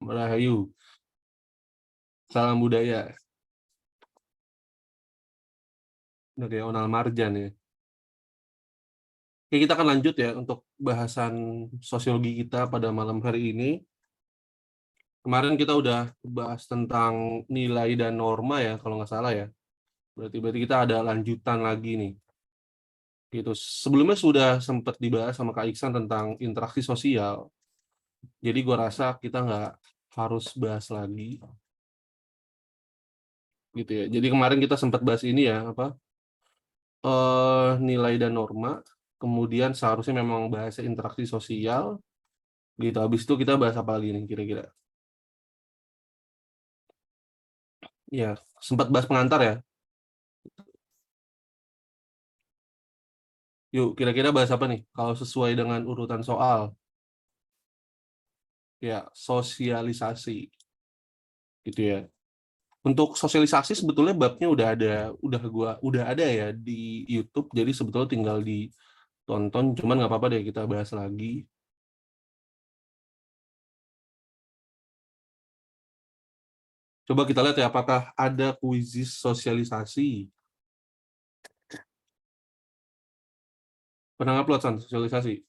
Rahayu. Salam budaya. Udah kayak Onal Marjan ya. Oke, kita akan lanjut ya untuk bahasan sosiologi kita pada malam hari ini. Kemarin kita udah bahas tentang nilai dan norma ya, kalau nggak salah ya. Berarti kita ada lanjutan lagi nih. Gitu. Sebelumnya sudah sempat dibahas sama Kak Iksan tentang interaksi sosial. Jadi gua rasa kita nggak harus bahas lagi. Gitu ya. Jadi kemarin kita sempat bahas ini ya, apa? Nilai dan norma. Kemudian seharusnya memang bahasa interaksi sosial. Gitu. Habis itu kita bahas apa lagi nih kira-kira? Ya, sempat bahas pengantar ya. Yuk, kira-kira bahas apa nih? Kalau sesuai dengan urutan soal, ya sosialisasi, gitu ya. Untuk sosialisasi sebetulnya babnya udah ada ya di YouTube. Jadi sebetulnya tinggal ditonton. Cuman nggak apa-apa deh kita bahas lagi. Coba kita lihat ya apakah ada kuisis sosialisasi. Pernah upload San, sosialisasi?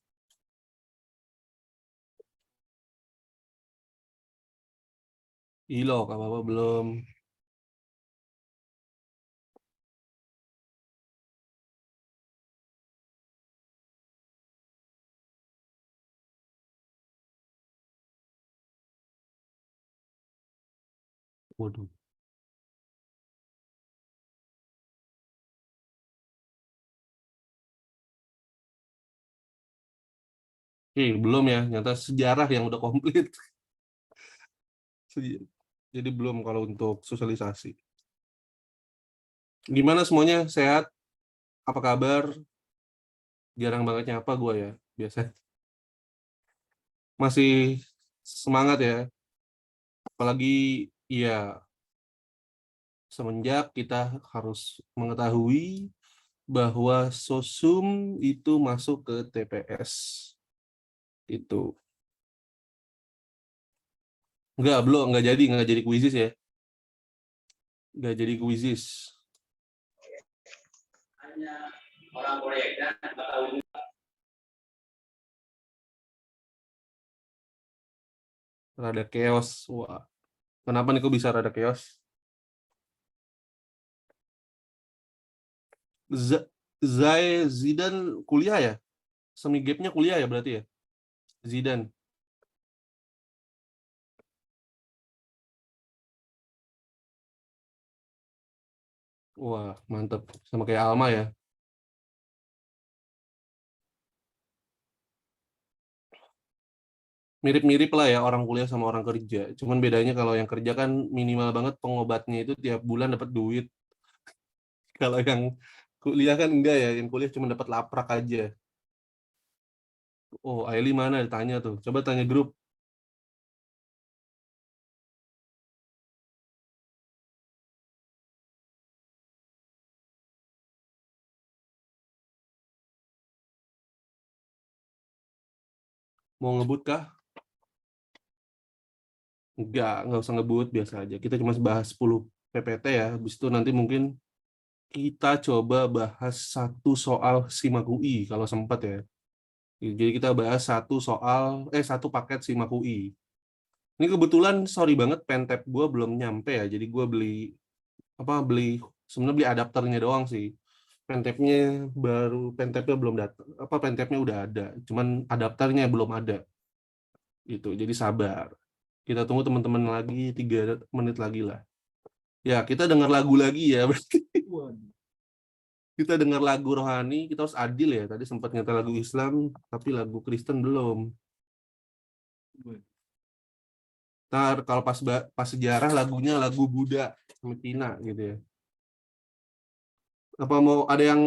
Ilo, apa-apa belum. Waduh. Belum ya. Nyata sejarah yang udah komplit. Jadi belum kalau untuk sosialisasi. Gimana semuanya? Sehat? Apa kabar? Jarang banget nyapa gue ya. Biasa. Masih semangat ya. Apalagi ya semenjak kita harus mengetahui bahwa sosum itu masuk ke TPS. Itu. Belum, nggak jadi kuisis ya. Nggak jadi kuisis. Hanya orang Korea dan tahu. Rada chaos. Wah. Kenapa nih kok bisa rada chaos? Zidane kuliah ya? Semi gapnya kuliah ya berarti ya? Zidane. Wah, mantep. Sama kayak Alma ya. Mirip-mirip lah ya orang kuliah sama orang kerja. Cuman bedanya kalau yang kerja kan minimal banget pengobatnya itu tiap bulan dapat duit. Kalau yang kuliah kan enggak ya, yang kuliah cuma dapat laprak aja. Oh, Aili mana ditanya tuh. Coba tanya grup. Mau ngebut kah? Enggak usah ngebut, biasa aja. Kita cuma bahas 10 PPT ya. Habis itu nanti mungkin kita coba bahas satu soal SIMAK UI kalau sempat ya. Jadi kita bahas satu paket SIMAK UI. Ini kebetulan sorry banget pentap gue belum nyampe ya. Jadi gue sebenarnya beli adapternya doang sih. Pentapnya belum datang. Pentapnya udah ada. Cuman adapternya belum ada. Gitu. Jadi sabar. Kita tunggu teman-teman lagi 3 menit lagi lah. Ya, kita dengar lagu lagi ya. Berarti kita dengar lagu rohani, kita harus adil ya. Tadi sempat nyetel lagu Islam, tapi lagu Kristen belum. Ntar kalau pas sejarah lagunya lagu Buddha sama Cina gitu ya. Apa mau ada yang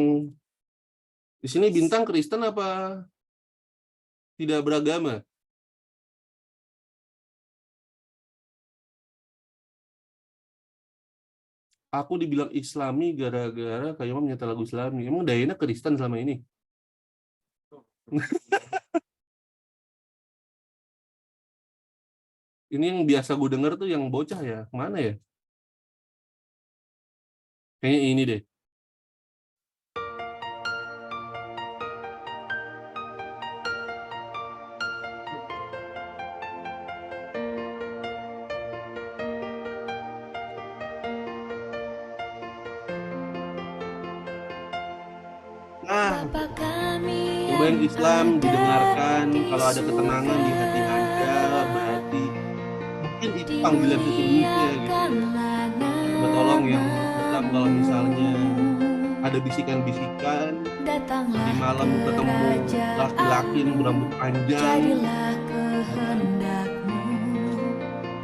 di sini bintang Kristen apa tidak beragama? Aku dibilang Islami gara-gara kayak mau nyetel lagu Islami. Emang Dayana Kristen selama ini? Ini yang biasa gue denger tuh yang bocah ya, kemana ya? Kayaknya ini deh. Nah, Bapa kami coba yang yang Islam ada didengarkan. di Kalau ada ketenangan di hati Anda, berarti mungkin itu panggilan sesungguhnya gitu ya. dimuliakanlah Coba tolong yang Islam kalau namamu. misalnya ada bisikan-bisikan di Datanglah malam ketemu laki-laki yang kerajaanmu, berambut panjang, jadilah ya kan? kehendakmu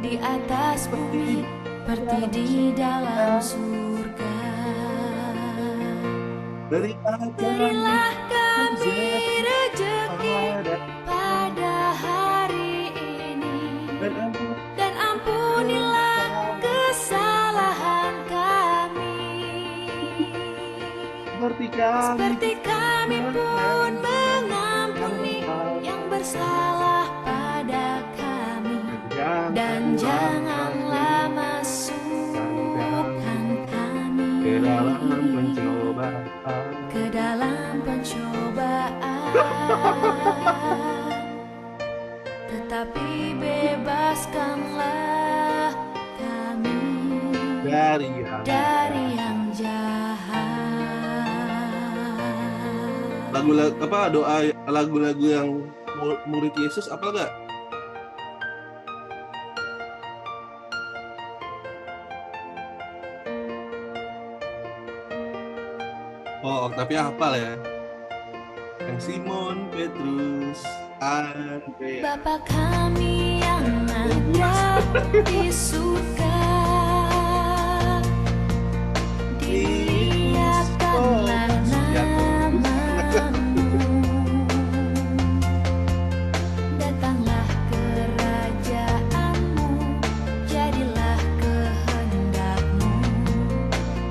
di atas Seperti bumi seperti di dalam surga. dari padamu Berilah kami rezeki rejeki pada pada hari ini, dan ampun dan ampunilah kesalahan kami, seperti kami seperti kami pun mengampuni yang bersalah pada kami. Dan janganlah masukkan kami ke dalam pencobaan. ke dalam pencobaan, tetapi bebaskanlah kami Dari yang jahat. lagu-lagu apa doa lagu-lagu yang murid Yesus apa enggak? Oh, tapi hafal ya. Yang Simon, Petrus, Andreas. Bapa kami yang ada di surga, dimuliakanlah namamu. Datanglah kerajaanmu, jadilah kehendakmu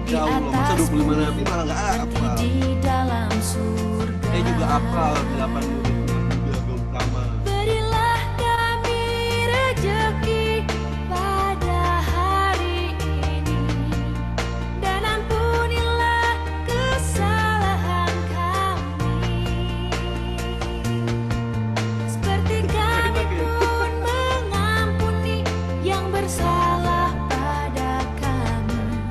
di Ya Allah, masa atas 25 bumi nabi malah nggak seperti hafal. di dalam surga. Saya juga hafal 8 murid yang utama. Berilah kami rejeki pada hari ini, dan ampunilah kesalahan kami, seperti kami pun mengampuni yang bersalah pada kami.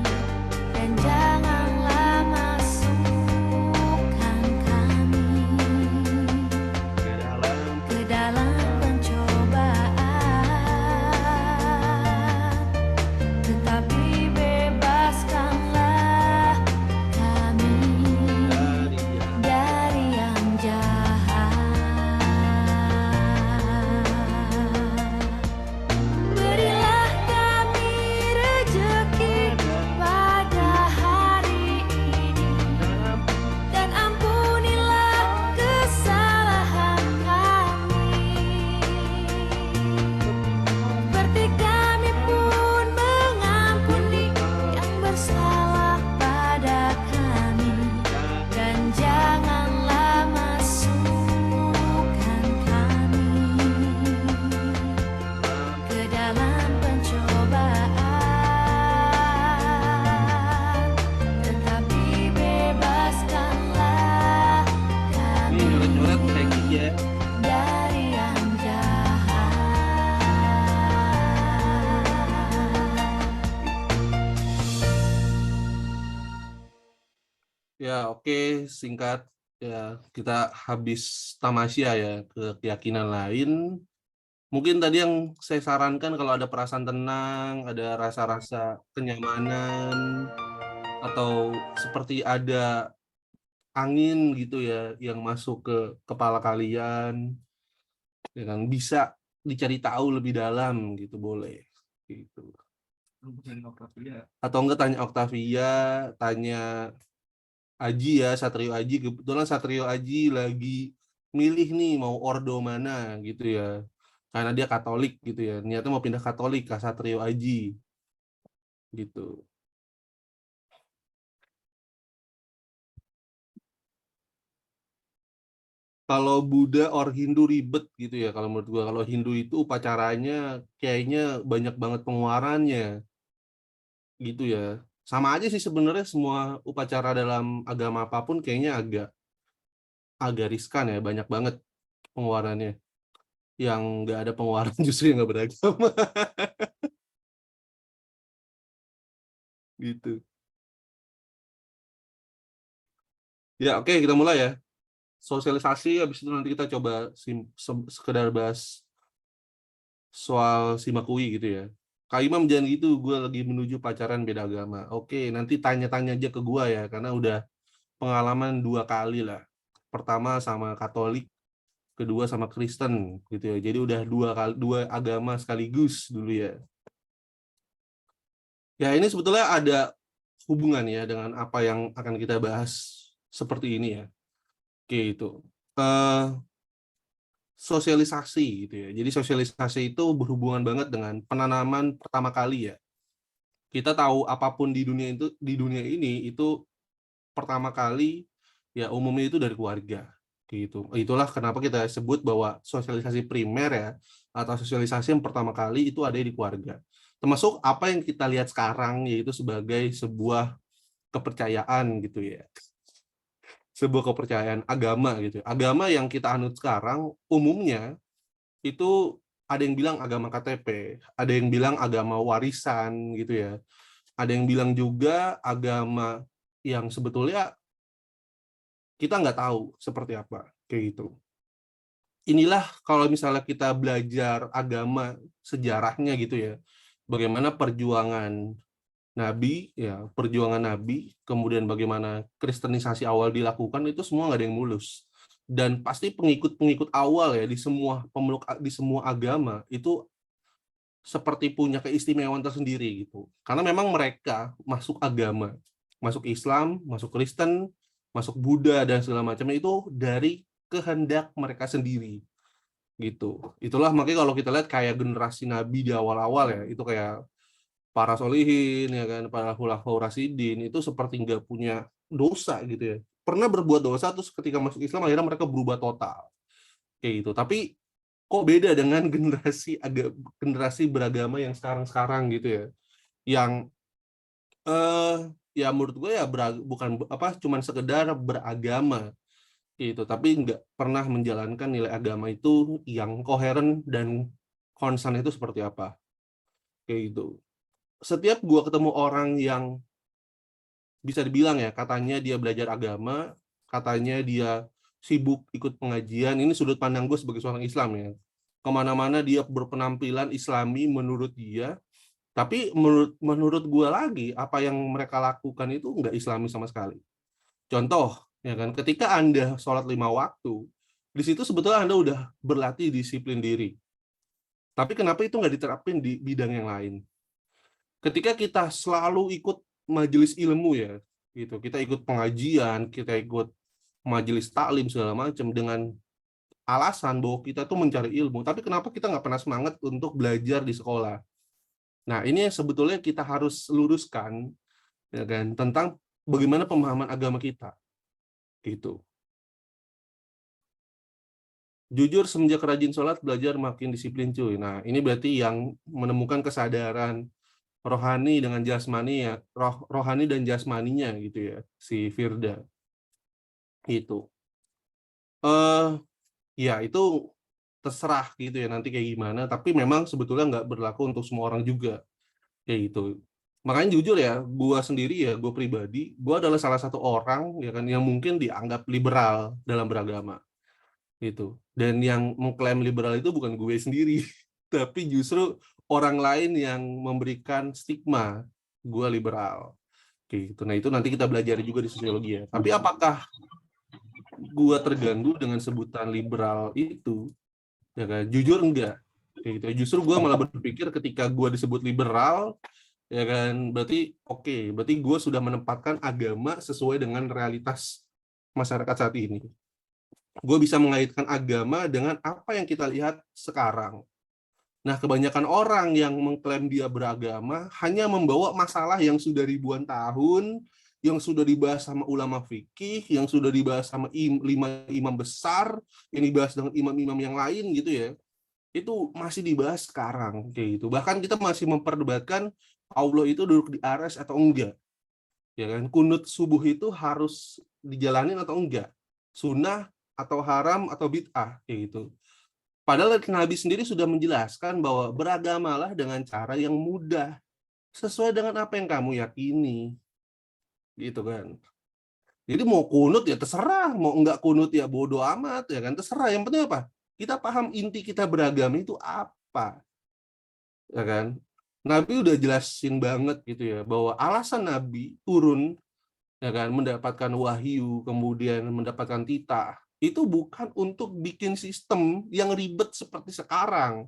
Dan janganlah masukkan kami ke dalam pencobaan, tetapi bebaskanlah kami dari yang jahat. Berilah kami rejeki pada hari ini, dan ampunilah kesalahan kami, seperti kami pun mengampuni yang bersalah pada kami. Dan janganlah masukkan kami ke dalam pencobaan, tetapi bebaskanlah Ini kami nyoret-nyoret kayak gini ya. dari yang jahat. Ya, oke, singkat ya, kita habis tamasya ya ke keyakinan lain. Mungkin tadi yang saya sarankan kalau ada perasaan tenang, ada rasa-rasa kenyamanan, atau seperti ada angin gitu ya yang masuk ke kepala kalian, ya kan bisa dicari tahu lebih dalam gitu, boleh gitu. Atau enggak tanya Octavia, tanya Aji ya, Satrio Aji. Kebetulan Satrio Aji lagi milih nih mau ordo mana gitu ya. Karena dia Katolik gitu ya. Niatnya mau pindah Katolik ke Satrio Aji gitu. Kalau Buddha or Hindu ribet gitu ya kalau menurut gua. Kalau Hindu itu upacaranya kayaknya banyak banget pengeluarannya gitu ya. Sama aja sih sebenarnya semua upacara dalam agama apapun kayaknya agak agak riskan ya, banyak banget pengeluarannya. Yang nggak ada pengeluaran justru yang nggak beragama gitu. Ya oke, kita mulai ya. Sosialisasi, habis itu nanti kita coba sekedar bahas soal simakui gitu ya. Kak Imam jangan gitu, gue lagi menuju pacaran beda agama. Oke, nanti tanya-tanya aja ke gue ya, karena udah pengalaman 2 kali lah. Pertama sama Katolik, kedua sama Kristen gitu ya. Jadi udah 2 kali, 2 agama sekaligus dulu ya. Ya ini sebetulnya ada hubungan ya dengan apa yang akan kita bahas seperti ini ya. Oke itu. Eh, Sosialisasi gitu ya. Jadi sosialisasi itu berhubungan banget dengan penanaman pertama kali ya. Kita tahu apapun di dunia ini itu pertama kali ya umumnya itu dari keluarga gitu. Itulah kenapa kita sebut bahwa sosialisasi primer ya atau sosialisasi yang pertama kali itu ada di keluarga. Termasuk apa yang kita lihat sekarang yaitu sebagai sebuah kepercayaan gitu ya. Sebuah kepercayaan agama gitu. Agama yang kita anut sekarang umumnya itu ada yang bilang agama KTP, ada yang bilang agama warisan gitu ya. Ada yang bilang juga agama yang sebetulnya kita nggak tahu seperti apa kayak gitu. Inilah kalau misalnya kita belajar agama sejarahnya gitu ya, bagaimana perjuangan Nabi ya, perjuangan Nabi, kemudian bagaimana kristenisasi awal dilakukan itu semua nggak ada yang mulus. Dan pasti pengikut-pengikut awal ya di semua pemeluk di semua agama itu seperti punya keistimewaan tersendiri gitu. Karena memang mereka masuk agama, masuk Islam, masuk Kristen, masuk Buddha dan segala macamnya itu dari kehendak mereka sendiri gitu. Itulah makanya kalau kita lihat kayak generasi Nabi di awal-awal ya, itu kayak para solihin ya kan, para khulafaur rasyidin itu seperti nggak punya dosa gitu ya. Pernah berbuat dosa terus ketika masuk Islam akhirnya mereka berubah total kayak gitu. Tapi kok beda dengan generasi beragama yang sekarang-sekarang gitu ya, yang eh ya menurut gue ya bukan apa cuman sekedar beragama gitu, tapi nggak pernah menjalankan nilai agama itu yang koheren dan konsen itu seperti apa kayak gitu. Setiap gue ketemu orang yang bisa dibilang ya katanya dia belajar agama, katanya dia sibuk ikut pengajian, ini sudut pandang gue sebagai seorang Islam ya, kemana-mana dia berpenampilan Islami menurut dia, tapi menurut gue lagi apa yang mereka lakukan itu nggak Islami sama sekali. Contoh ya kan, ketika Anda sholat 5 waktu, di situ sebetulnya Anda udah berlatih disiplin diri, tapi kenapa itu nggak diterapin di bidang yang lain? Ketika kita selalu ikut majelis ilmu ya gitu, kita ikut pengajian, kita ikut majelis taklim segala macam dengan alasan bahwa kita tuh mencari ilmu, tapi kenapa kita nggak pernah semangat untuk belajar di sekolah? Nah ini yang sebetulnya kita harus luruskan ya kan, tentang bagaimana pemahaman agama kita gitu. Jujur semenjak rajin sholat belajar makin disiplin cuy. Nah ini berarti yang menemukan kesadaran rohani dengan jasmani ya, rohani dan jasmaninya gitu ya, si Firda itu. Eh Ya itu terserah gitu ya nanti kayak gimana, tapi memang sebetulnya nggak berlaku untuk semua orang juga kayak gitu. Makanya jujur ya, gua sendiri ya, gua pribadi, gua adalah salah satu orang ya kan yang mungkin dianggap liberal dalam beragama gitu. Dan yang mengklaim liberal itu bukan gue sendiri, tapi justru orang lain yang memberikan stigma gua liberal kayak gitu. Nah itu nanti kita belajar juga di sosiologi ya. Tapi apakah gua terganggu dengan sebutan liberal itu? Ya kan? Jujur enggak. Kayak gitu. Justru gue malah berpikir ketika gue disebut liberal, ya kan, berarti oke, berarti gue sudah menempatkan agama sesuai dengan realitas masyarakat saat ini. Gue bisa mengaitkan agama dengan apa yang kita lihat sekarang. Nah, kebanyakan orang yang mengklaim dia beragama hanya membawa masalah yang sudah ribuan tahun, yang sudah dibahas sama ulama fikih, yang sudah dibahas sama 5 imam besar, yang dibahas dengan imam-imam yang lain gitu ya, itu masih dibahas sekarang kayak gitu. Bahkan kita masih memperdebatkan Allah itu duduk di arsy atau enggak. Ya kan, kunut subuh itu harus dijalanin atau enggak, sunnah atau haram atau bid'ah kayak gitu. Padahal Nabi sendiri sudah menjelaskan bahwa beragamalah dengan cara yang mudah sesuai dengan apa yang kamu yakini gitu kan. Jadi mau kunut ya terserah, mau enggak kunut ya bodo amat ya kan, terserah. Yang penting apa? Kita paham inti kita beragama itu apa, ya kan? Nabi udah jelasin banget gitu ya bahwa alasan Nabi turun ya kan mendapatkan wahyu kemudian mendapatkan titah itu bukan untuk bikin sistem yang ribet seperti sekarang.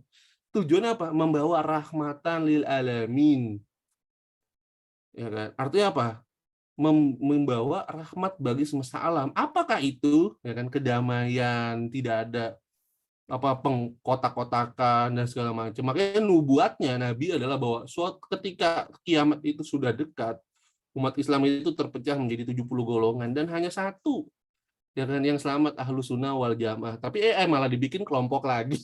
Tujuannya apa? Membawa rahmatan lil alamin. Ya kan? Artinya apa? Membawa rahmat bagi semesta alam. Apakah itu? Ya kan, kedamaian, tidak ada apa pengkotak-kotakan dan segala macam. Makanya nubuatnya Nabi adalah bahwa suatu ketika kiamat itu sudah dekat, umat Islam itu terpecah menjadi 70 golongan dan hanya satu ya kan yang selamat, ahlu sunnah wal jamaah. Tapi malah dibikin kelompok lagi.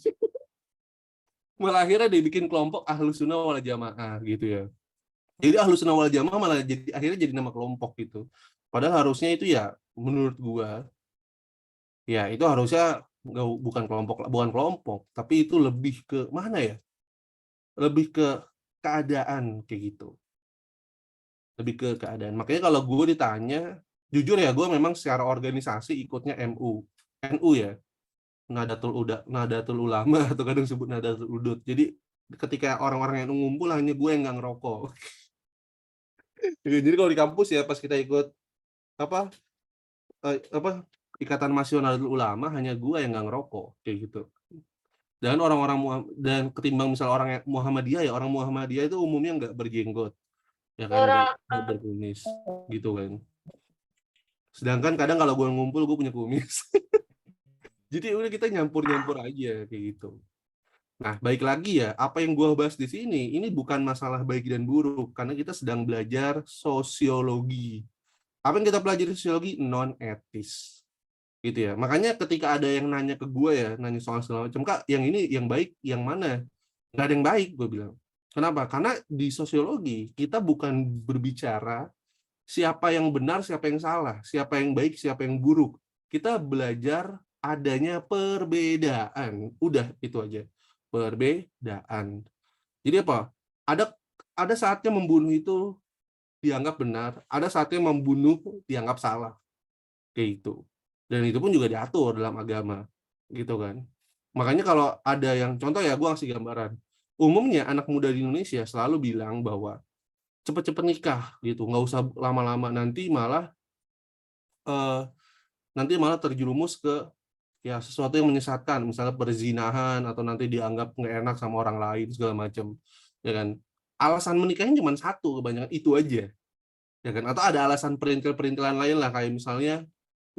Malah akhirnya dibikin kelompok ahlu sunnah wal jamaah gitu ya. Jadi ahlu sunnah wal jamaah malah jadi akhirnya jadi nama kelompok gitu. Padahal harusnya itu ya menurut gua ya itu harusnya bukan kelompok, tapi itu lebih ke mana ya? Lebih ke keadaan kayak gitu. Lebih ke keadaan. Makanya kalau gue ditanya, jujur ya gue memang secara organisasi ikutnya NU ya, Nadatul Ulama atau kadang disebut Nadatul Udud. Jadi ketika orang-orang yang ngumpul hanya gue yang nggak ngerokok. Jadi kalau di kampus ya pas kita ikut apa apa Ikatan Mahasiswa Nadatul Ulama hanya gue yang nggak ngerokok kayak gitu. Dan dan ketimbang misal orang Muhammadiyah ya, orang Muhammadiyah itu umumnya nggak berjenggot ya kan, nggak berkumis gitu kan. Sedangkan kadang kalau gue ngumpul gue punya kumis. Jadi udah kita nyampur-nyampur aja kayak gitu. Nah, baik lagi ya, apa yang gue bahas di sini ini bukan masalah baik dan buruk karena kita sedang belajar sosiologi. Apa yang kita pelajari sosiologi non etis. Gitu ya. Makanya ketika ada yang nanya ke gue ya, nanya soal segala macam, Kak, yang ini yang baik yang mana? Nggak ada yang baik, gue bilang. Kenapa? Karena di sosiologi kita bukan berbicara siapa yang benar, siapa yang salah, siapa yang baik, siapa yang buruk. Kita belajar adanya perbedaan. Udah itu aja. Perbedaan. Jadi apa? Ada saatnya membunuh itu dianggap benar, ada saatnya membunuh dianggap salah. Kayak itu. Dan itu pun juga diatur dalam agama. Gitu kan. Makanya kalau ada yang contoh ya, gue ngasih gambaran. Umumnya anak muda di Indonesia selalu bilang bahwa cepet-cepet nikah gitu, nggak usah lama-lama eh, nanti malah terjerumus ke ya sesuatu yang menyesatkan, misalnya perzinahan atau nanti dianggap nggak enak sama orang lain segala macam, ya kan. Alasan menikahnya cuma satu kebanyakan itu aja, ya kan. Atau ada alasan perintil-perintilan lain lah kayak misalnya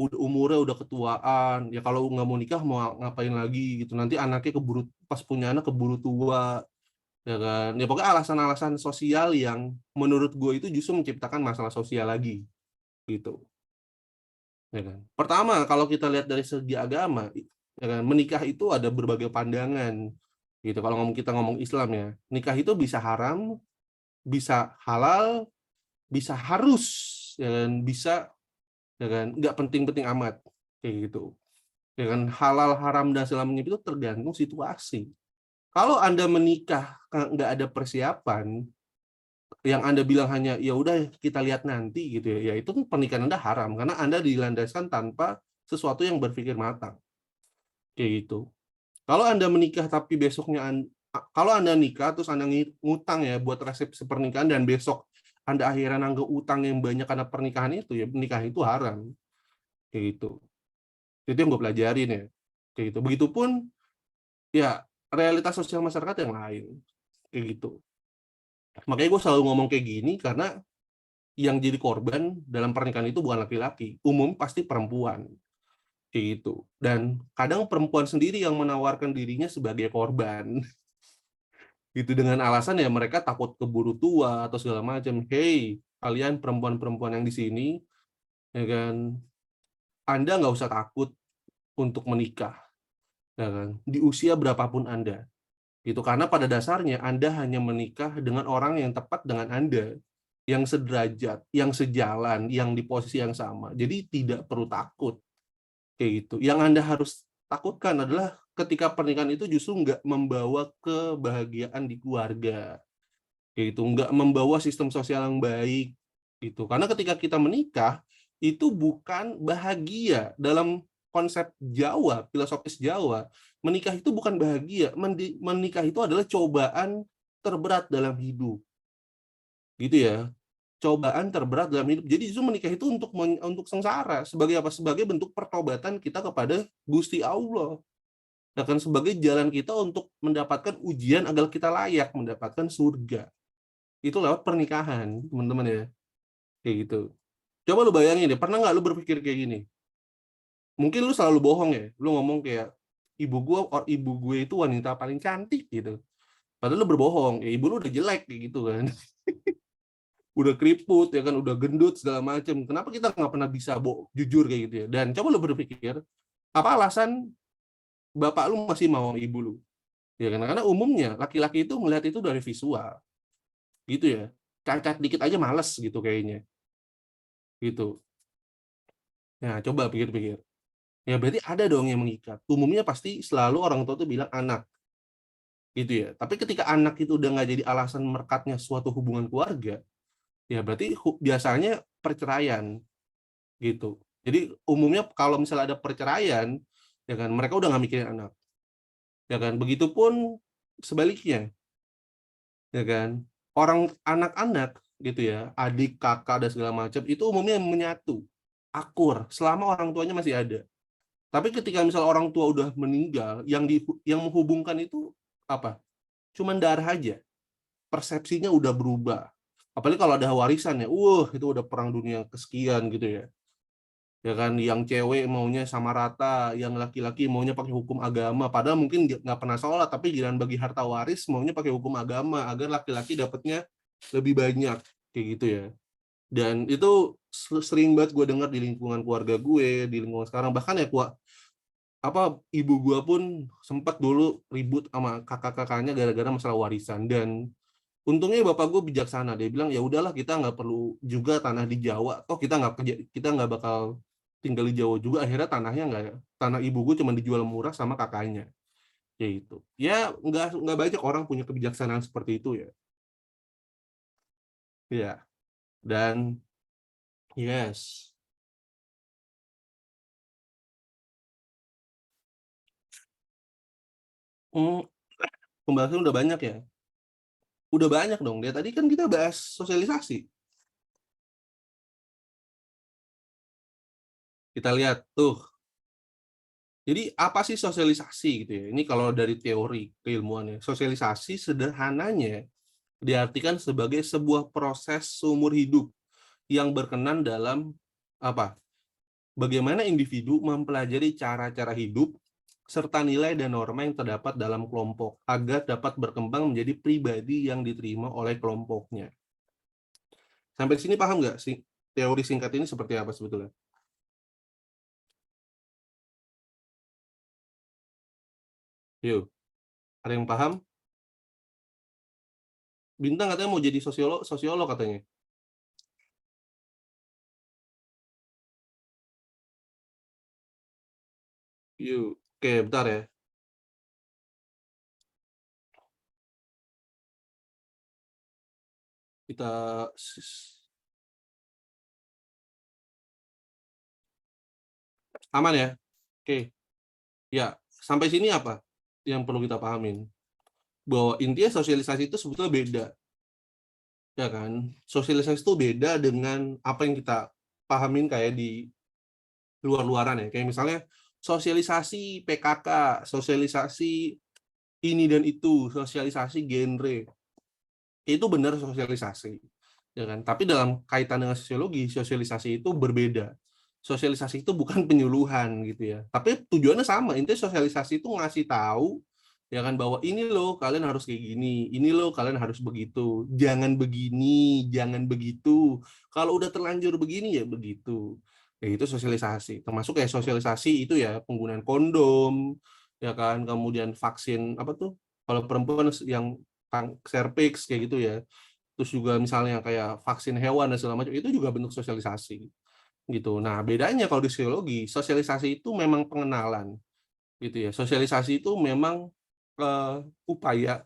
umurnya udah ketuaan, ya kalau nggak mau nikah mau ngapain lagi gitu, nanti anaknya keburu pas punya anak keburu tua, ya kan. Ya pokoknya alasan-alasan sosial yang menurut gue itu justru menciptakan masalah sosial lagi gitu, ya kan. Pertama kalau kita lihat dari segi agama ya kan, menikah itu ada berbagai pandangan gitu. Kalau kita ngomong Islam ya, nikah itu bisa haram, bisa halal, bisa harus, ya kan, bisa, ya kan, nggak penting-penting amat kayak gitu, ya kan. Halal haram dan segala macam itu tergantung situasi. Kalau Anda menikah nggak ada persiapan, yang Anda bilang hanya ya udah kita lihat nanti gitu ya, ya itu pernikahan Anda haram karena Anda dilandaskan tanpa sesuatu yang berpikir matang. Kayak gitu. Kalau Anda menikah tapi kalau Anda nikah terus Anda ngutang ya buat resepsi pernikahan dan besok Anda akhirnya nanggep utang yang banyak karena pernikahan itu, ya nikah itu haram. Kayak gitu. Itu yang gue pelajarin ya. Kayak gitu. Begitupun ya realitas sosial masyarakat yang lain. Kayak gitu. Makanya gue selalu ngomong kayak gini karena yang jadi korban dalam pernikahan itu bukan laki-laki, umum pasti perempuan, kayak gitu. Dan kadang perempuan sendiri yang menawarkan dirinya sebagai korban, gitu, dengan alasan ya mereka takut keburu tua atau segala macam. Hey, kalian perempuan-perempuan yang di sini, ya kan, Anda nggak usah takut untuk menikah, ya kan, di usia berapapun Anda. Gitu, karena pada dasarnya Anda hanya menikah dengan orang yang tepat dengan Anda, yang sederajat, yang sejalan, yang di posisi yang sama. Jadi tidak perlu takut kayak gitu. Yang Anda harus takutkan adalah ketika pernikahan itu justru nggak membawa kebahagiaan di keluarga, kayak gitu, nggak membawa sistem sosial yang baik gitu. Karena ketika kita menikah itu bukan bahagia dalam konsep Jawa, filosofis Jawa. Menikah itu bukan bahagia, menikah itu adalah cobaan terberat dalam hidup, gitu ya. Cobaan terberat dalam hidup. Jadi justru menikah itu untuk sengsara, sebagai apa? Sebagai bentuk pertobatan kita kepada Gusti Allah. Akan sebagai jalan kita untuk mendapatkan ujian agar kita layak mendapatkan surga. Itu lewat pernikahan, teman-teman ya. Kayak gitu. Coba lu bayangin deh, pernah nggak lu berpikir kayak gini? Mungkin lu selalu bohong ya, lu ngomong kayak ibu gue itu wanita paling cantik gitu. Padahal lu berbohong, ya ibu lu udah jelek kayak gitu kan. Udah keriput ya kan, udah gendut segala macem. Kenapa kita nggak pernah bisa jujur kayak gitu ya? Dan coba lu berpikir, apa alasan bapak lu masih mau ibu lu? Ya kan, karena umumnya laki-laki itu melihat itu dari visual. Gitu ya. Cacat dikit aja males gitu kayaknya. Gitu. Nah, coba pikir-pikir. Ya berarti ada dong yang mengikat. Umumnya pasti selalu orang tua tuh bilang anak. Gitu ya. Tapi ketika anak itu udah nggak jadi alasan merekatnya suatu hubungan keluarga, ya berarti biasanya perceraian. Gitu. Jadi umumnya kalau misalnya ada perceraian, ya kan, mereka udah nggak mikirin anak. Ya kan. Begitupun sebaliknya. Ya kan. Orang anak-anak gitu ya, adik, kakak, dan segala macam, itu umumnya menyatu. Akur. Selama orang tuanya masih ada. Tapi ketika misal orang tua udah meninggal, yang menghubungkan itu apa? Cuman darah aja. Persepsinya udah berubah. Apalagi kalau ada warisan ya, itu udah perang dunia kesekian gitu ya. Ya kan, yang cewek maunya sama rata, yang laki-laki maunya pakai hukum agama. Padahal mungkin nggak pernah sholat, tapi giliran bagi harta waris maunya pakai hukum agama agar laki-laki dapatnya lebih banyak kayak gitu ya. Dan itu sering banget gue dengar di lingkungan keluarga gue, di lingkungan sekarang. Bahkan ya ibu gua pun sempat dulu ribut sama kakak-kakaknya gara-gara masalah warisan. Dan untungnya bapak gue bijaksana, dia bilang ya udahlah, kita nggak perlu juga tanah di Jawa, toh kita nggak bakal tinggal di Jawa juga. Akhirnya tanah ibu gue cuma dijual murah sama kakaknya, ya itu ya. Nggak banyak orang punya kebijaksanaan seperti itu ya. Ya. Dan yes. Hmm, Pembahasan udah banyak ya. Udah banyak dong. Dia tadi kan kita bahas sosialisasi. Kita lihat tuh. Jadi apa sih sosialisasi gitu ya? Ini kalau dari teori keilmuannya, sosialisasi sederhananya diartikan sebagai sebuah proses seumur hidup yang berkenan dalam apa? Bagaimana individu mempelajari cara-cara hidup serta nilai dan norma yang terdapat dalam kelompok agar dapat berkembang menjadi pribadi yang diterima oleh kelompoknya. Sampai sini paham nggak sih teori singkat ini seperti apa sebetulnya? Yuk, ada yang paham? Bintang katanya mau jadi sosiolog katanya. Yuk, oke, bentar ya. Kita aman ya. Oke, ya, sampai sini apa yang perlu kita pahamin? Bahwa intinya sosialisasi itu sebetulnya beda, ya kan? Sosialisasi itu beda dengan apa yang kita pahamin kayak di luar-luaran ya. Kayak misalnya sosialisasi PKK, sosialisasi ini dan itu, sosialisasi genre. Itu benar sosialisasi, ya kan? Tapi dalam kaitan dengan sosiologi, sosialisasi itu berbeda. Sosialisasi itu bukan penyuluhan gitu ya. Tapi tujuannya sama. Intinya sosialisasi itu ngasih tahu ya kan, bahwa ini loh kalian harus kayak gini, ini loh kalian harus begitu, jangan begini, jangan begitu. Kalau udah terlanjur begini ya begitu. Ya itu sosialisasi. Termasuk kayak sosialisasi itu ya penggunaan kondom, ya kan, kemudian vaksin apa tuh? Kalau perempuan yang cervix kayak gitu ya. Terus juga misalnya kayak vaksin hewan dan segala macam itu juga bentuk sosialisasi gitu. Nah, bedanya kalau di psikologi, sosialisasi itu memang pengenalan gitu ya. Sosialisasi itu memang upaya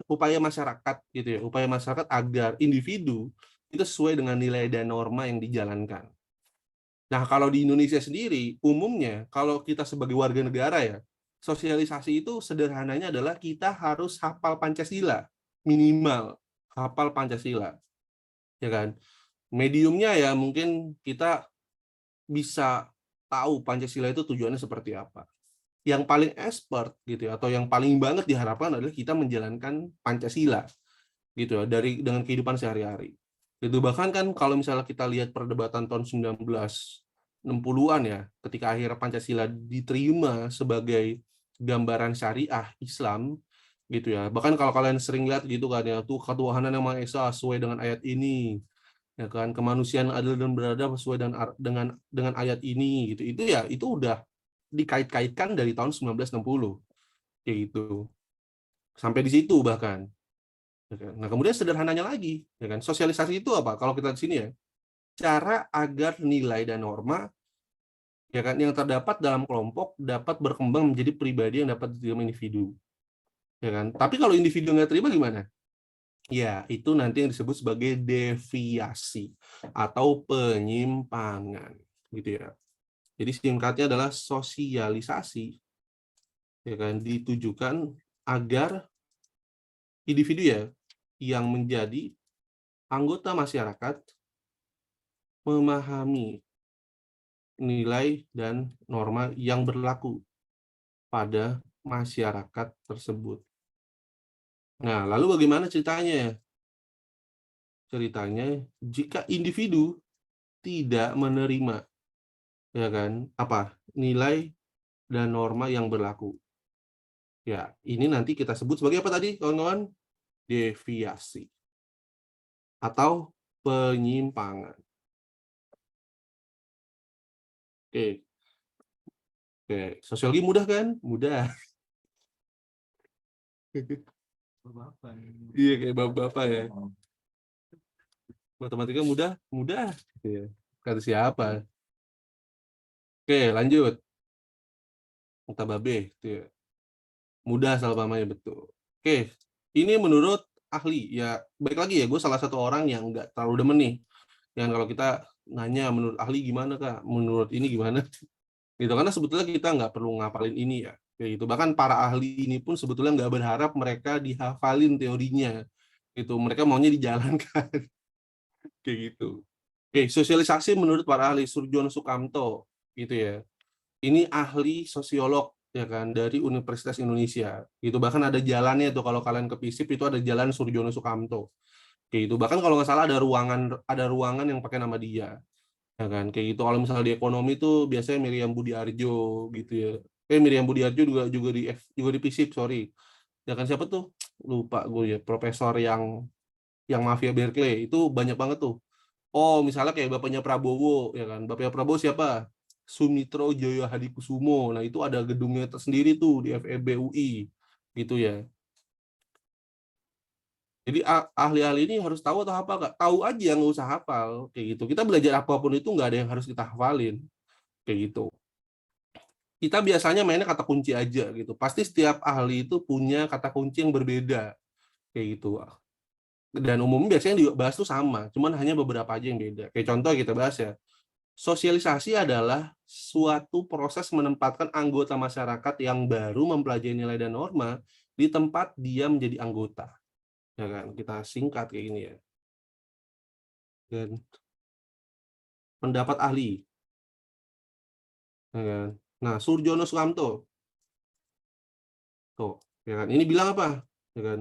upaya masyarakat gitu ya, upaya masyarakat agar individu itu sesuai dengan nilai dan norma yang dijalankan. Nah, kalau di Indonesia sendiri, umumnya kalau kita sebagai warga negara ya, sosialisasi itu sederhananya adalah kita harus hafal Pancasila, minimal hafal Pancasila, ya kan? Mediumnya ya mungkin kita bisa tahu Pancasila itu tujuannya seperti apa. Yang paling expert gitu ya, atau yang paling banget diharapkan adalah kita menjalankan Pancasila gitu ya, dengan kehidupan sehari-hari. Itu bahkan kan kalau misalnya kita lihat perdebatan tahun 1960-an ya, ketika akhirnya Pancasila diterima sebagai gambaran syariah Islam gitu ya. Bahkan kalau kalian sering lihat gitu kan ya, tuh ketuhanan yang Maha Esa sesuai dengan ayat ini, ya kan, kemanusiaan adil dan beradab sesuai dengan ayat ini gitu. Itu ya itu udah dikait-kaitkan dari tahun 1960 kayak gitu. Sampai di situ bahkan. Nah, kemudian sederhananya lagi, ya kan? Sosialisasi itu apa? Kalau kita di sini ya, cara agar nilai dan norma ya kan yang terdapat dalam kelompok dapat berkembang menjadi pribadi yang dapat diterima individu, ya kan? Tapi kalau individu nggak terima gimana? Ya, itu nanti yang disebut sebagai deviasi atau penyimpangan, gitu ya. Jadi singkatnya adalah sosialisasi, ya kan, ditujukan agar individu ya yang menjadi anggota masyarakat memahami nilai dan norma yang berlaku pada masyarakat tersebut. Nah, lalu bagaimana ceritanya? Ceritanya jika individu tidak menerima, ya kan, apa nilai dan norma yang berlaku. Ya, ini nanti kita sebut sebagai apa tadi, kawan-kawan? Deviasi atau penyimpangan. Oke, oke. Sosiologi mudah kan? Mudah. Iya, kayak bapak-bapak ya. Matematika mudah, mudah. Iya. Kata siapa? Oke, lanjut. Mutababe, itu ya. Mudah salah pahamnya betul. Oke, ini menurut ahli ya. Baik lagi ya, gue salah satu orang yang nggak terlalu demen nih. Yang kalau kita nanya menurut ahli gimana kak, menurut ini gimana? Gitu karena sebetulnya kita nggak perlu ngapalin ini ya. Kayak gitu. Bahkan para ahli ini pun sebetulnya nggak berharap mereka dihafalin teorinya. Gitu. Mereka maunya dijalankan. Kayak gitu. Oke, sosialisasi menurut para ahli Surjono Sukamto gitu ya. Ini ahli sosiolog ya kan dari Universitas Indonesia. Gitu bahkan ada jalannya tuh kalau kalian ke FISIP itu ada jalan Surjono Sukamto. Kayak gitu. Bahkan kalau nggak salah ada ruangan yang pakai nama dia. Ya kan kayak gitu. Kalau misalnya di ekonomi tuh biasanya Miriam Budiarjo gitu ya. Miriam Budiarjo juga di FISIP, sorry. Ya kan siapa tuh? Lupa gue ya, profesor yang mafia Berkeley itu banyak banget tuh. Oh, misalnya kayak bapaknya Prabowo, ya kan? Bapaknya Prabowo siapa? Sumitro Jaya Hadikusumo. Nah, itu ada gedungnya tersendiri tuh di FEB UI, gitu ya. Jadi ahli-ahli ini harus tahu atau hafal nggak? Tahu aja, nggak usah hafal, kayak gitu. Kita belajar apapun itu nggak ada yang harus kita hafalin, kayak gitu. Kita biasanya mainnya kata kunci aja gitu. Pasti setiap ahli itu punya kata kunci yang berbeda, kayak gitu. Dan umumnya biasanya yang dibahas tuh sama, cuman hanya beberapa aja yang beda. Kayak contoh kita bahas ya. Sosialisasi adalah suatu proses menempatkan anggota masyarakat yang baru mempelajari nilai dan norma di tempat dia menjadi anggota. Ya kan? Kita singkat kayak gini ya. Dan pendapat ahli. Ya kan? Nah, Surjono Sukamto. Tuh, ya kan? Ini bilang apa? Ya kan?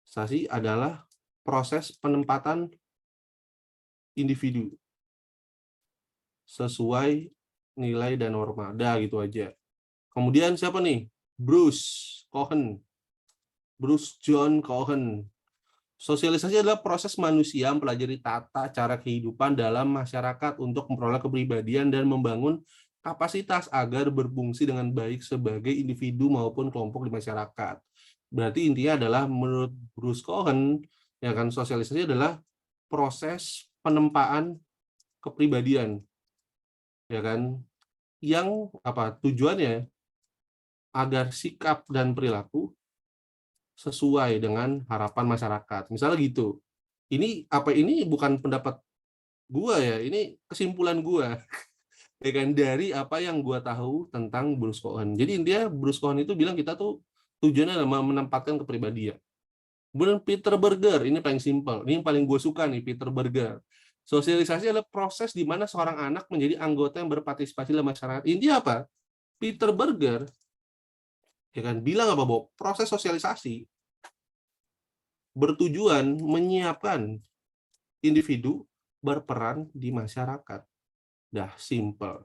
Sasi adalah proses penempatan individu sesuai nilai dan norma. Dah gitu aja. Kemudian siapa nih? Bruce Cohen, Bruce John Cohen. Sosialisasi adalah proses manusia mempelajari tata cara kehidupan dalam masyarakat untuk memperoleh kepribadian dan membangun kapasitas agar berfungsi dengan baik sebagai individu maupun kelompok di masyarakat. Berarti intinya adalah menurut Bruce Cohen, ya kan, sosialisasi adalah proses penempaan kepribadian, ya kan, yang apa tujuannya agar sikap dan perilaku sesuai dengan harapan masyarakat. Misalnya gitu. Ini bukan pendapat gua ya, ini kesimpulan gua ya kan, dari apa yang gua tahu tentang Bruce Cohen. Jadi intinya Bruce Cohen itu bilang kita tuh tujuannya adalah menempatkan kepribadian. Kemudian Peter Berger, ini paling simpel. Ini yang paling gue suka nih, Peter Berger. Sosialisasi adalah proses di mana seorang anak menjadi anggota yang berpartisipasi dalam masyarakat. Intinya apa? Peter Berger ya kan bilang apa, Bob? Proses sosialisasi bertujuan menyiapkan individu berperan di masyarakat. Dah simple.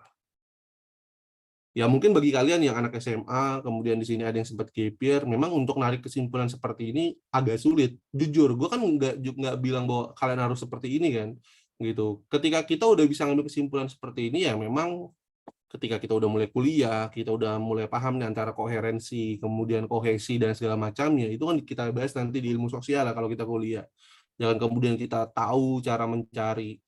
Ya mungkin bagi kalian yang anak SMA, kemudian di sini ada yang sempat gap year, memang untuk narik kesimpulan seperti ini agak sulit. Jujur, gue kan nggak bilang bahwa kalian harus seperti ini kan, gitu. Ketika kita udah bisa ngambil kesimpulan seperti ini, ya memang ketika kita udah mulai kuliah, kita udah mulai paham nih antara koherensi, kemudian kohesi dan segala macamnya, itu kan kita bahas nanti di ilmu sosial lah kalau kita kuliah. Jangan kemudian kita tahu cara mencari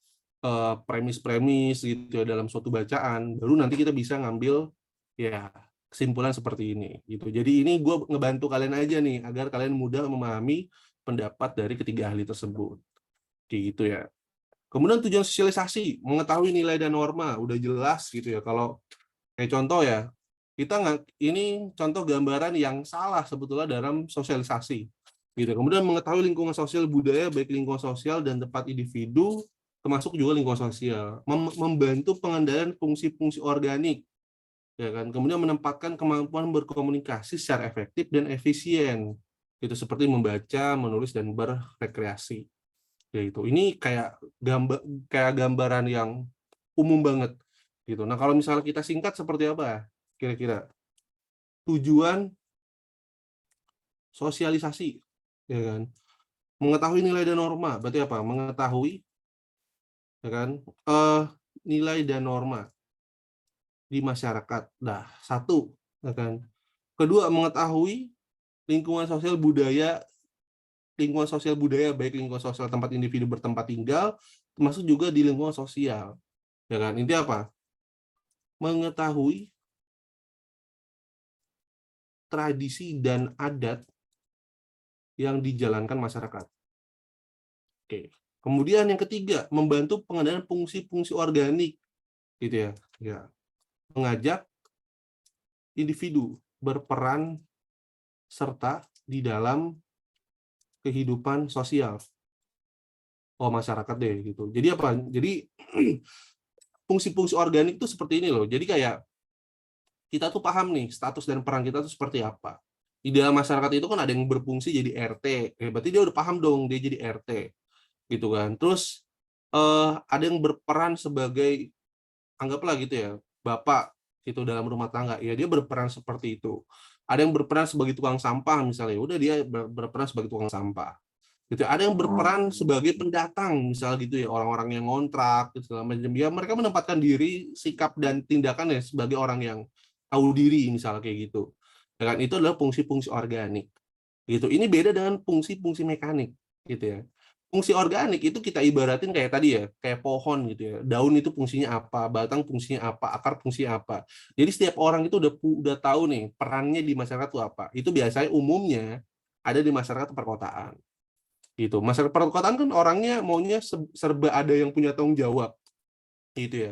premis-premis gitu ya dalam suatu bacaan, baru nanti kita bisa ngambil ya kesimpulan seperti ini gitu. Jadi ini gue ngebantu kalian aja nih agar kalian mudah memahami pendapat dari ketiga ahli tersebut. Kayak gitu ya. Kemudian tujuan sosialisasi, mengetahui nilai dan norma, udah jelas gitu ya. Kalau kayak contoh ya, kita nggak, ini contoh gambaran yang salah sebetulnya dalam sosialisasi. Gitu. Kemudian mengetahui lingkungan sosial budaya, baik lingkungan sosial dan tempat individu, termasuk juga lingkungan sosial. Membantu pengendalian fungsi-fungsi organik, ya kan. Kemudian menempatkan kemampuan berkomunikasi secara efektif dan efisien. Itu seperti membaca, menulis, dan berrekreasi. Yaitu ini kayak gambaran yang umum banget gitu. Nah, kalau misalnya kita singkat seperti apa kira-kira tujuan sosialisasi, ya kan? Mengetahui nilai dan norma, berarti apa? Mengetahui, ya kan, nilai dan norma di masyarakat. Nah, satu, ya kan. Kedua, mengetahui lingkungan sosial budaya, baik lingkungan sosial tempat individu bertempat tinggal, termasuk juga di lingkungan sosial, ya kan. Intinya apa? Mengetahui tradisi dan adat yang dijalankan masyarakat. Oke. Kemudian yang ketiga, membantu pengendalian fungsi-fungsi organik, gitu ya. Ya. Mengajak individu berperan serta di dalam kehidupan sosial masyarakat deh gitu. Jadi apa? Jadi fungsi-fungsi organik itu seperti ini loh. Jadi kayak kita tuh paham nih status dan peran kita tuh seperti apa. Di dalam masyarakat itu kan ada yang berfungsi jadi RT. Berarti dia udah paham dong dia jadi RT. Gitu kan. Terus ada yang berperan sebagai, anggaplah gitu ya, bapak itu dalam rumah tangga. Ya dia berperan seperti itu. Ada yang berperan sebagai tukang sampah misalnya. Udah dia berperan sebagai tukang sampah. Gitu. Ada yang berperan sebagai pendatang misalnya gitu ya, orang-orang yang ngontrak gitu, segala macam. Ya mereka menempatkan diri, sikap dan tindakan ya sebagai orang yang tahu diri misalnya kayak gitu. Ya kan, itu adalah fungsi-fungsi organik. Gitu. Ini beda dengan fungsi-fungsi mekanik gitu ya. Fungsi organik itu kita ibaratin kayak tadi ya, kayak pohon gitu ya. Daun itu fungsinya apa, batang fungsinya apa, akar fungsinya apa. Jadi setiap orang itu udah tahu nih perannya di masyarakat itu apa. Itu biasanya umumnya ada di masyarakat perkotaan. Gitu. Masyarakat perkotaan kan orangnya maunya serba ada yang punya tanggung jawab. Gitu ya.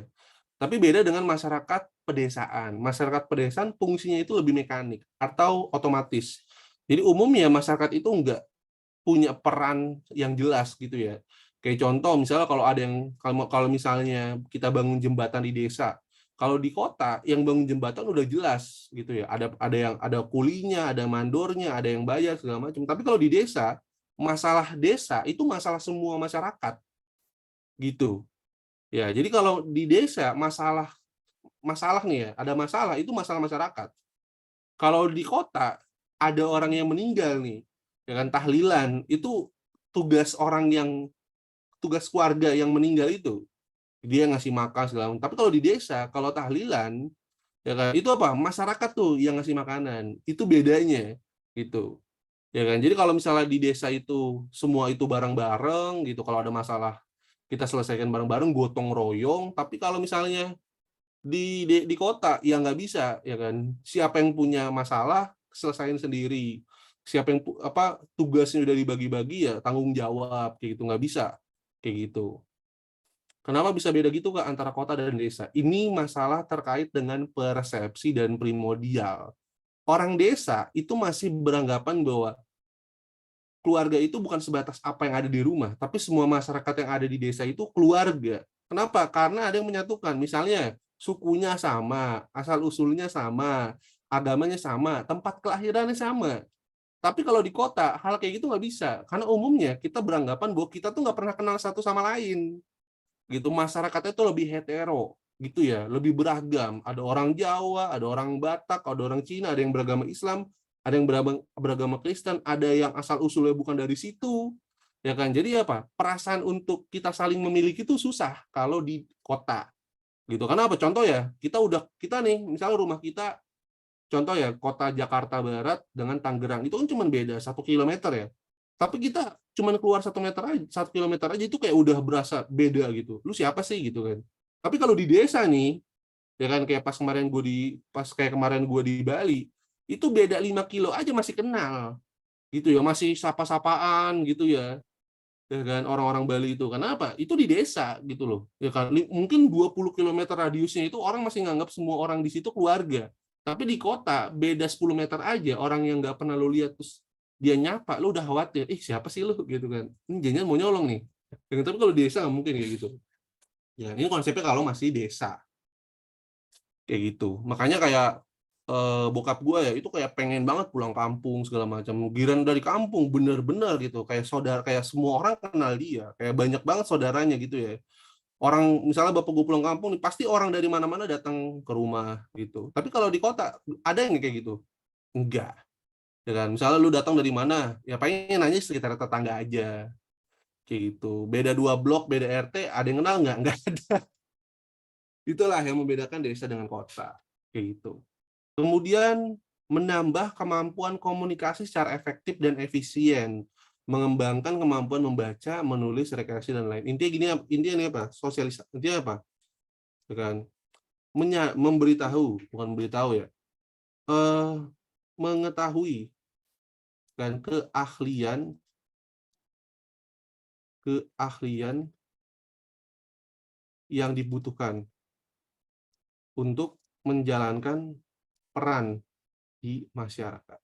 Tapi beda dengan masyarakat pedesaan. Masyarakat pedesaan fungsinya itu lebih mekanik atau otomatis. Jadi umumnya masyarakat itu enggak punya peran yang jelas gitu ya. Kayak contoh misalnya kalau ada yang kalau misalnya kita bangun jembatan di desa, kalau di kota yang bangun jembatan udah jelas gitu ya. Ada kulinya, ada mandornya, ada yang bayar segala macam. Tapi kalau di desa, masalah desa itu masalah semua masyarakat gitu. Ya, jadi kalau di desa masalah nih ya, ada masalah itu masalah masyarakat. Kalau di kota ada orang yang meninggal nih, ya kan, tahlilan itu tugas orang yang tugas keluarga yang meninggal itu, dia ngasih makan segala macam. Tapi kalau di desa, kalau tahlilan, ya kan, itu apa? Masyarakat tuh yang ngasih makanan. Itu bedanya, gitu. Ya kan. Jadi kalau misalnya di desa itu semua itu bareng-bareng gitu, kalau ada masalah kita selesaikan bareng-bareng, gotong royong. Tapi kalau misalnya di kota ya nggak bisa, ya kan. Siapa yang punya masalah selesain sendiri. Siapa yang apa tugasnya udah dibagi-bagi ya tanggung jawab kayak gitu, nggak bisa kayak gitu. Kenapa bisa beda gitu Kak antara kota dan desa? Ini masalah terkait dengan persepsi dan primordial. Orang desa itu masih beranggapan bahwa keluarga itu bukan sebatas apa yang ada di rumah, tapi semua masyarakat yang ada di desa itu keluarga. Kenapa? Karena ada yang menyatukan. Misalnya sukunya sama, asal usulnya sama, agamanya sama, tempat kelahirannya sama. Tapi kalau di kota hal kayak gitu nggak bisa, karena umumnya kita beranggapan bahwa kita tuh nggak pernah kenal satu sama lain. Gitu, masyarakatnya itu lebih hetero gitu ya, lebih beragam, ada orang Jawa, ada orang Batak, ada orang Cina, ada yang beragama Islam, ada yang beragama Kristen, ada yang asal usulnya bukan dari situ, ya kan. Jadi apa, perasaan untuk kita saling memiliki itu susah kalau di kota gitu. Karena apa, contoh ya, kita nih misalnya rumah kita, contoh ya, kota Jakarta Barat dengan Tangerang itu kan cuma beda 1 kilometer ya. Tapi kita cuma keluar 1 meter aja, 1 kilometer aja itu kayak udah berasa beda gitu. Lu siapa sih gitu kan? Tapi kalau di desa nih, ya kan, kayak pas kayak kemarin gue di Bali, itu beda 5 kilo aja masih kenal gitu ya, masih sapa-sapaan gitu ya. Ya kan, orang-orang Bali itu. Kenapa? Itu di desa gitu loh. Ya kan, mungkin 20 kilometer radiusnya itu orang masih nganggap semua orang di situ keluarga. Tapi di kota beda 10 meter aja, orang yang nggak pernah lu lihat terus dia nyapa, lu udah khawatir, siapa sih lu gitu kan. Ini jangan mau nyolong nih. Ya, tapi kalau di desa nggak mungkin kayak gitu. Ya, ini konsepnya kalau masih desa kayak gitu. Makanya kayak bokap gue ya itu kayak pengen banget pulang kampung segala macam. Giran dari kampung bener-bener gitu, kayak saudara, kayak semua orang kenal dia, kayak banyak banget saudaranya gitu ya. Orang misalnya bapak gue pulang kampung nih pasti orang dari mana-mana datang ke rumah gitu. Tapi kalau di kota ada yang kayak gitu? Enggak. Ya kan? Misalnya lu datang dari mana? Ya pengen nanya sekitar tetangga aja. Kayak gitu. Beda 2 blok, beda RT, ada yang kenal nggak? Nggak ada. Itulah yang membedakan desa dengan kota. Kayak gitu. Kemudian menambah kemampuan komunikasi secara efektif dan efisien, mengembangkan kemampuan membaca, menulis, rekreasi dan lain. Intinya gini, intinya ini apa? Sosialisasi. Intinya apa? Ya kan? Memberitahu, bukan memberitahu ya. Eh, mengetahui dan keahlian yang dibutuhkan untuk menjalankan peran di masyarakat.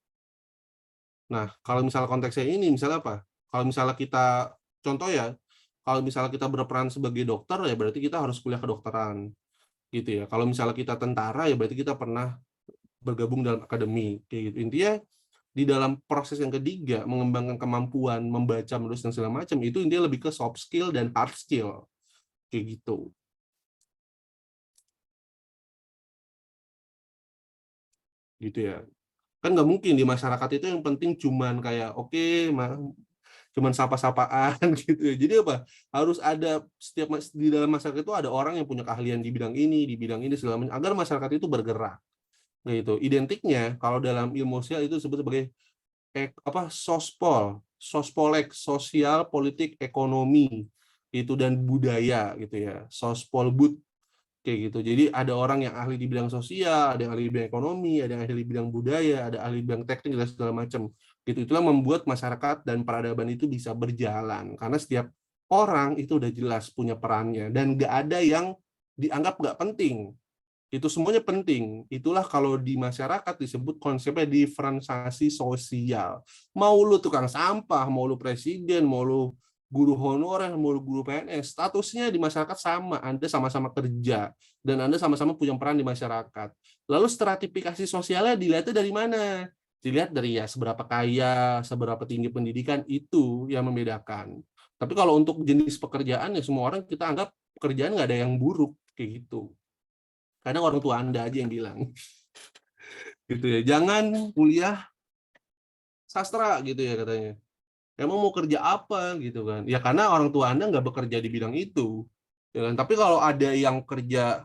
Nah, kalau misalnya konteksnya ini, misalnya apa? Kalau misalnya kita, contoh ya, kalau misalnya kita berperan sebagai dokter, ya berarti kita harus kuliah kedokteran, gitu ya. Kalau misalnya kita tentara, ya berarti kita pernah bergabung dalam akademi, kayak gitu. Intinya, di dalam proses yang ketiga, mengembangkan kemampuan, membaca, menulis, dan segala macam, itu intinya lebih ke soft skill dan hard skill, kayak gitu. Gitu ya. Kan nggak mungkin di masyarakat itu yang penting cuman kayak, oke, cuman sapa-sapaan gitu ya. Jadi apa? Harus ada di dalam masyarakat itu ada orang yang punya keahlian di bidang ini segala macam agar masyarakat itu bergerak. Gitu. Identiknya kalau dalam ilmu sosial itu disebut sebagai sospolek, sosial, politik, ekonomi itu dan budaya gitu ya. Sospolbud kayak gitu. Jadi ada orang yang ahli di bidang sosial, ada yang ahli di bidang ekonomi, ada yang ahli di bidang budaya, ada ahli di bidang teknik dan segala macam. Gitu. Itulah membuat masyarakat dan peradaban itu bisa berjalan karena setiap orang itu udah jelas punya perannya dan nggak ada yang dianggap nggak penting. Itu semuanya penting. Itulah kalau di masyarakat disebut konsepnya diferensiasi sosial. Mau lu tukang sampah, mau lu presiden, mau lu guru honorer, mau lu guru PNS, statusnya di masyarakat sama. Anda sama-sama kerja dan Anda sama-sama punya peran di masyarakat. Lalu stratifikasi sosialnya dilihatnya dari mana? Dilihat dari ya seberapa kaya, seberapa tinggi pendidikan, itu yang membedakan. Tapi kalau untuk jenis pekerjaan ya semua orang kita anggap pekerjaan nggak ada yang buruk kayak gitu. Kadang orang tua Anda aja yang bilang. gitu ya. Jangan kuliah sastra gitu ya katanya. Emang mau kerja apa gitu kan? Ya karena orang tua Anda nggak bekerja di bidang itu. Ya kan? Tapi kalau ada yang kerja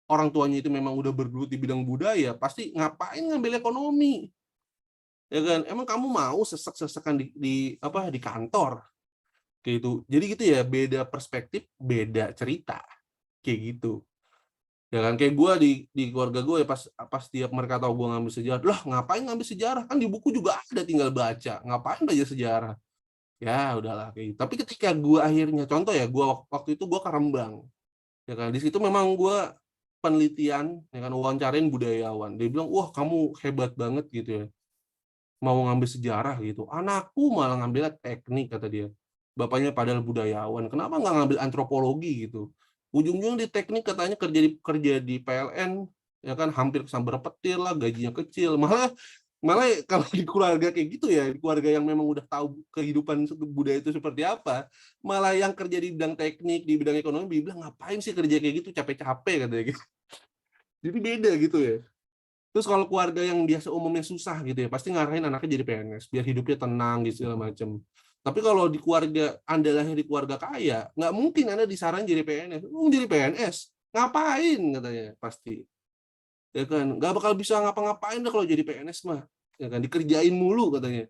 orang tuanya itu memang udah bergelut di bidang budaya, pasti ngapain ngambil ekonomi? Ya kan? Emang kamu mau sesek-sesekan di kantor kayak gitu. Jadi gitu ya, beda perspektif, beda cerita kayak gitu. Ya kan kayak gue di keluarga gue ya, pas tiap mereka tahu gue ngambil sejarah, lah ngapain ngambil sejarah, kan di buku juga ada, tinggal baca, ngapain belajar sejarah. Ya udahlah kayak gitu. Tapi ketika gue akhirnya contoh ya, gue waktu itu gue ke Rembang, ya kan di situ memang gue penelitian, ya kan wawancarain budayawan, dia bilang wah kamu hebat banget gitu ya, mau ngambil sejarah gitu, anakku malah ngambil teknik kata dia, bapaknya padahal budayawan, kenapa nggak ngambil antropologi gitu, ujung-ujung di teknik katanya kerja di PLN, ya kan hampir kesambar petir lah, gajinya kecil, malah malah kalau di keluarga kayak gitu ya, di keluarga yang memang udah tahu kehidupan budaya itu seperti apa, malah yang kerja di bidang teknik, di bidang ekonomi bilang ngapain sih kerja kayak gitu, capek-capek katanya gitu. Jadi beda gitu ya. Terus kalau keluarga yang biasa umumnya susah gitu ya, pasti ngarahin anaknya jadi PNS biar hidupnya tenang gitu segala macam. Tapi kalau di keluarga Anda lahir di keluarga kaya, nggak mungkin Anda disarankan jadi PNS. Jadi PNS, ngapain katanya pasti. Ya kan, nggak bakal bisa ngapa-ngapain deh kalau jadi PNS mah. Ya kan, dikerjain mulu katanya.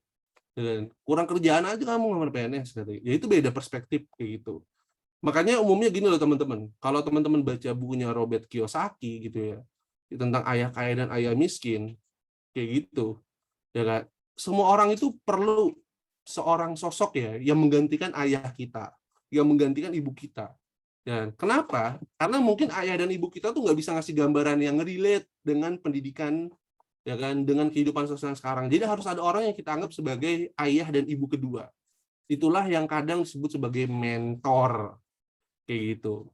Ya kan, kurang kerjaan aja kamu ngamar PNS katanya. Ya itu beda perspektif kayak gitu. Makanya umumnya gini loh teman-teman. Kalau teman-teman baca bukunya Robert Kiyosaki gitu ya, tentang ayah kaya dan ayah miskin, kayak gitu ya kan, semua orang itu perlu seorang sosok ya yang menggantikan ayah kita, yang menggantikan ibu kita ya. Kenapa? Karena mungkin ayah dan ibu kita tuh nggak bisa ngasih gambaran yang relate dengan pendidikan, ya kan, dengan kehidupan sosial sekarang. Jadi harus ada orang yang kita anggap sebagai ayah dan ibu kedua, itulah yang kadang disebut sebagai mentor kayak gitu.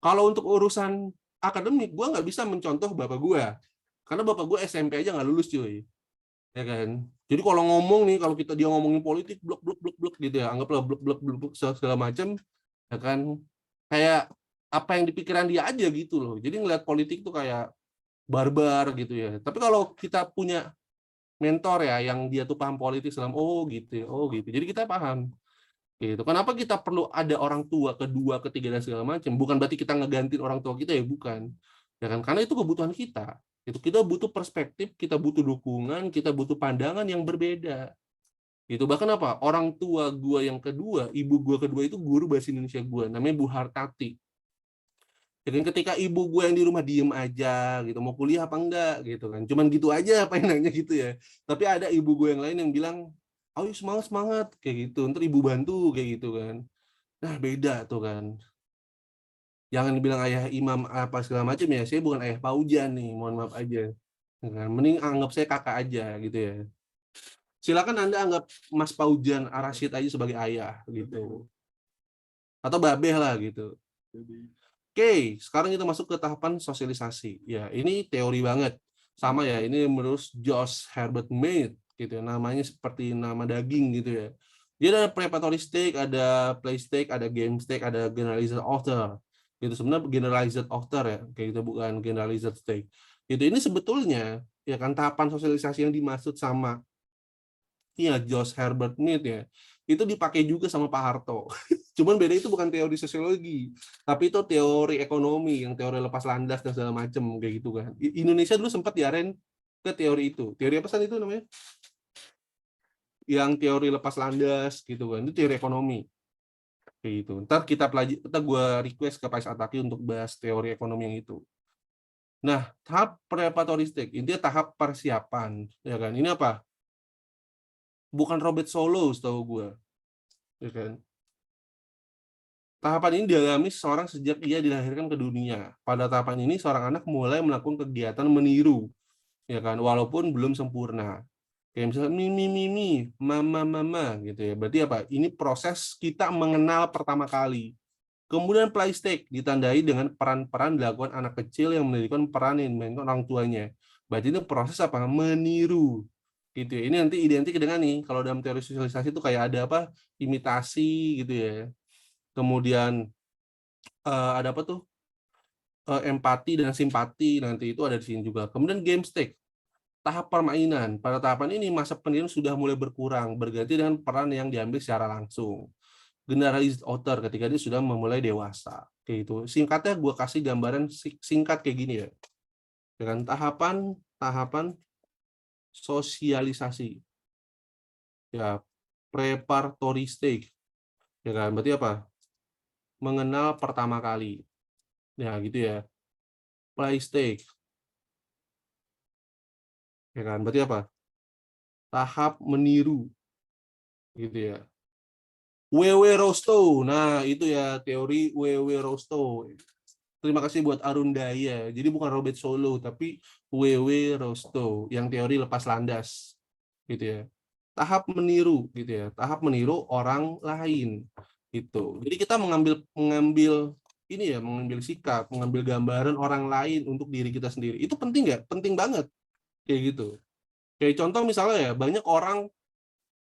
Kalau untuk urusan akademik, gue nggak bisa mencontoh bapak gue, karena bapak gue SMP aja nggak lulus cuy, ya kan. Jadi kalau ngomong nih, kalau dia ngomongin politik blok blok blok blok gitu ya, anggaplah blok blok blok blok segala macam, ya kan, kayak apa yang di pikiran dia aja gitu loh. Jadi ngeliat politik tuh kayak barbar gitu ya. Tapi kalau kita punya mentor ya yang dia tuh paham politik dalam, oh gitu ya, oh gitu, jadi kita paham gitu. Kenapa kita perlu ada orang tua kedua ketiga dan segala macam, bukan berarti kita ngegantiin orang tua kita ya, bukan, ya kan, karena itu kebutuhan kita. Itu kita butuh perspektif, kita butuh dukungan, kita butuh pandangan yang berbeda. Itu bahkan apa? Orang tua gua yang kedua, ibu gua kedua itu guru bahasa Indonesia gua, namanya Bu Hartati. Jadi ketika ibu gue yang di rumah diem aja gitu, mau kuliah apa enggak gitu kan, cuman gitu aja apa enaknya gitu ya. Tapi ada ibu gue yang lain yang bilang, ayo semangat semangat kayak gitu, ntar ibu bantu kayak gitu kan. Nah beda tuh kan. Jangan dibilang ayah imam apa segala macam ya, saya bukan ayah Paujan nih, mohon maaf aja. Mending anggap saya kakak aja gitu ya. Silakan Anda anggap Mas Paujan Arasid aja sebagai ayah gitu. Atau babeh lah gitu. Oke, sekarang kita masuk ke tahapan sosialisasi. Ya, ini teori banget. Sama ya, ini menurut Josh Herbert Mead gitu ya. Namanya seperti nama daging gitu ya. Dia ada preparatory stage, ada play stage, ada game stage, ada generalized author. Itu sebenarnya generalized author ya, kayak gitu, bukan generalized stage. Itu ini sebetulnya ya kan tahapan sosialisasi yang dimaksud sama ya Josh Herbert Mead ya. Itu dipakai juga sama Pak Harto. Cuman beda, itu bukan teori sosiologi, tapi itu teori ekonomi, yang teori lepas landas dan segala macam kayak gitu kan. Indonesia dulu sempat diaren ke teori itu. Teori apa sih itu namanya? Yang teori lepas landas gitu kan. Itu teori ekonomi kayak gitu. Ntar kita pelajari, ntar gue request ke Pak Ataki untuk bahas teori ekonomi yang itu. Nah, tahap preparatory stage, intinya tahap persiapan, ya kan. Ini apa? Bukan Robert Solo, setahu gue, ya kan. Tahapan ini dialami seseorang sejak ia dilahirkan ke dunia. Pada tahapan ini, seorang anak mulai melakukan kegiatan meniru, ya kan, walaupun belum sempurna. Kayak misalnya mimi mimi, mama mama gitu ya. Berarti apa? Ini proses kita mengenal pertama kali. Kemudian play stage ditandai dengan peran-peran dilakukan anak kecil yang mendirikan peran yang dimainkan orang tuanya. Berarti ini proses apa? Meniru. Gitu ya. Ini nanti identik dengan nih, kalau dalam teori sosialisasi itu kayak ada apa? Imitasi gitu ya. Kemudian ada apa tuh, empati dan simpati, nanti itu ada di sini juga. Kemudian game stake, tahap permainan. Pada tahapan ini masa pendirian sudah mulai berkurang, berganti dengan peran yang diambil secara langsung. Generalized author ketika dia sudah memulai dewasa. Kayak gitu. Singkatnya gue kasih gambaran singkat kayak gini ya. Dengan tahapan sosialisasi. Ya, preparatory stage. Ya kan? Berarti apa? Mengenal pertama kali. Ya, gitu ya. Play stage. Ya kan? Berarti apa? Tahap meniru. Gitu ya. W.W. Rostow. Nah, itu ya teori W.W. Rostow. Terima kasih buat Arundaya. Jadi bukan Robert Solow, tapi W.W. Rostow yang teori lepas landas. Gitu ya. Tahap meniru gitu ya. Tahap meniru orang lain. Gitu. Jadi kita mengambil ini ya, mengambil sikap, mengambil gambaran orang lain untuk diri kita sendiri. Itu penting nggak? Penting banget. Kayak gitu. Kayak contoh misalnya ya, banyak orang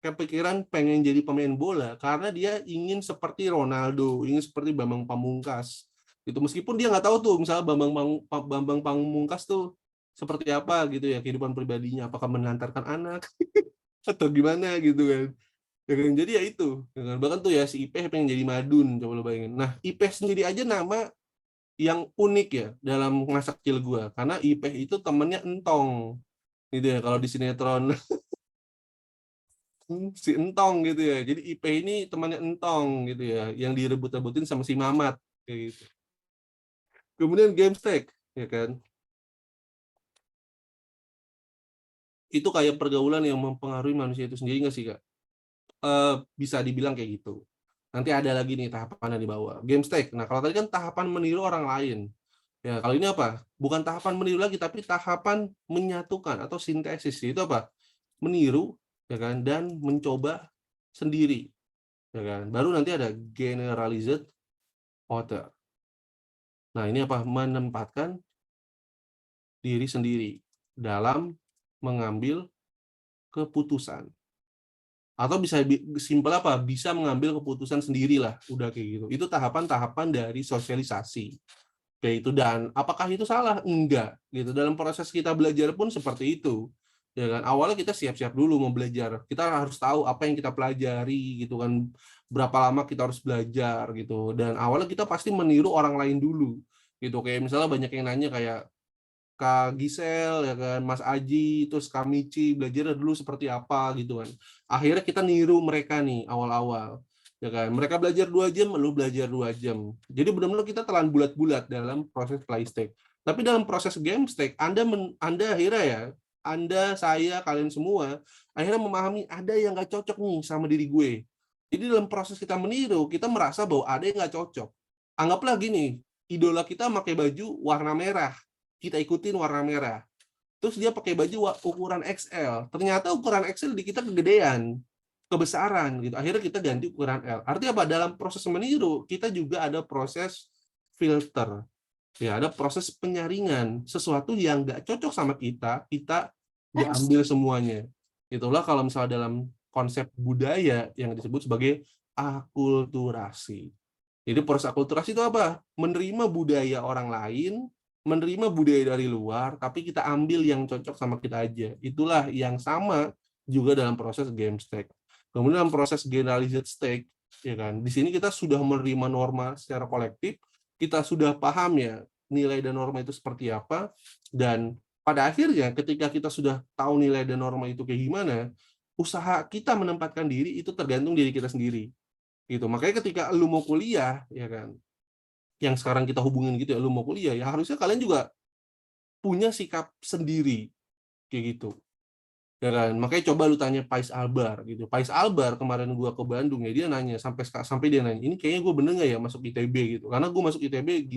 kepikiran pengen jadi pemain bola karena dia ingin seperti Ronaldo, ingin seperti Bambang Pamungkas. Itu meskipun dia nggak tahu tuh misalnya Bambang Pamungkas tuh seperti apa gitu ya kehidupan pribadinya, apakah mengantarkan anak atau gimana gitu kan. Ya kan? Jadi ya itu. Ya kan? Bahkan tuh ya si Ipeh pengen jadi Madun, coba lo bayangin. Nah, Ipeh sendiri aja nama yang unik ya dalam masa kecil gua karena Ipeh itu temennya Entong. Gitu ya kalau di sinetron si Entong gitu ya. Jadi IP ini temannya Entong gitu ya, yang direbut-rebutin sama si Mamat kayak gitu. Kemudian GameStack ya kan. Itu kayak pergaulan yang mempengaruhi manusia itu sendiri nggak sih, Kak? Bisa dibilang kayak gitu. Nanti ada lagi nih tahapan yang di bawah. GameStack. Nah, kalau tadi kan tahapan meniru orang lain. Ya, kalau ini apa? Bukan tahapan meniru lagi, tapi tahapan menyatukan atau sintesis. Itu apa? Meniru ya kan dan mencoba sendiri ya kan. Baru nanti ada generalized author. Nah, ini apa? Menempatkan diri sendiri dalam mengambil keputusan. Atau bisa simpel apa? Bisa mengambil keputusan sendirilah. Udah kayak gitu. Itu tahapan-tahapan dari sosialisasi. Kayak itu. Dan apakah itu salah? Enggak. Gitu. Dalam proses kita belajar pun seperti itu. Ya kan? Awalnya kita siap-siap dulu mau belajar. Kita harus tahu apa yang kita pelajari gitu kan. Berapa lama kita harus belajar gitu. Dan awalnya kita pasti meniru orang lain dulu. Gitu. Kayak misalnya banyak yang nanya kayak Kak Gisel ya kan, Mas Aji, terus Kak Mici belajar dulu seperti apa gitu kan. Akhirnya kita niru mereka nih awal-awal. Ya kan, mereka belajar 2 jam, lu belajar 2 jam. Jadi benar-benar kita telan bulat-bulat dalam proses play stack. Tapi dalam proses game stack, Anda akhirnya ya, Anda, saya, kalian semua akhirnya memahami ada yang nggak cocok nih sama diri gue. Jadi dalam proses kita meniru, kita merasa bahwa ada yang nggak cocok. Anggaplah gini, idola kita pakai baju warna merah, kita ikutin warna merah. Terus dia pakai baju ukuran XL. Ternyata ukuran XL di kita kegedean, kebesaran gitu. Akhirnya kita ganti ukuran L. Artinya apa? Dalam proses meniru, kita juga ada proses filter. Ya, ada proses penyaringan. Sesuatu yang nggak cocok sama kita, kita nggak ambil semuanya. Itulah kalau misalnya dalam konsep budaya yang disebut sebagai akulturasi. Jadi proses akulturasi itu apa? Menerima budaya orang lain, menerima budaya dari luar, tapi kita ambil yang cocok sama kita aja. Itulah yang sama juga dalam proses game stack. Kemudian dalam proses generalized stack, ya kan? Di sini kita sudah menerima norma secara kolektif, kita sudah paham ya nilai dan norma itu seperti apa, dan pada akhirnya ketika kita sudah tahu nilai dan norma itu kayak gimana, usaha kita menempatkan diri itu tergantung diri kita sendiri. Gitu. Makanya ketika lu mau kuliah, ya kan, yang sekarang kita hubungin gitu ya, lu mau kuliah, ya harusnya kalian juga punya sikap sendiri, kayak gitu. Ya kan, makanya coba lu tanya Pais Albar gitu. Pais Albar kemarin gua ke Bandung ya, dia nanya sampai dia nanya, ini kayaknya gue bener nggak ya masuk ITB gitu. Karena gue masuk ITB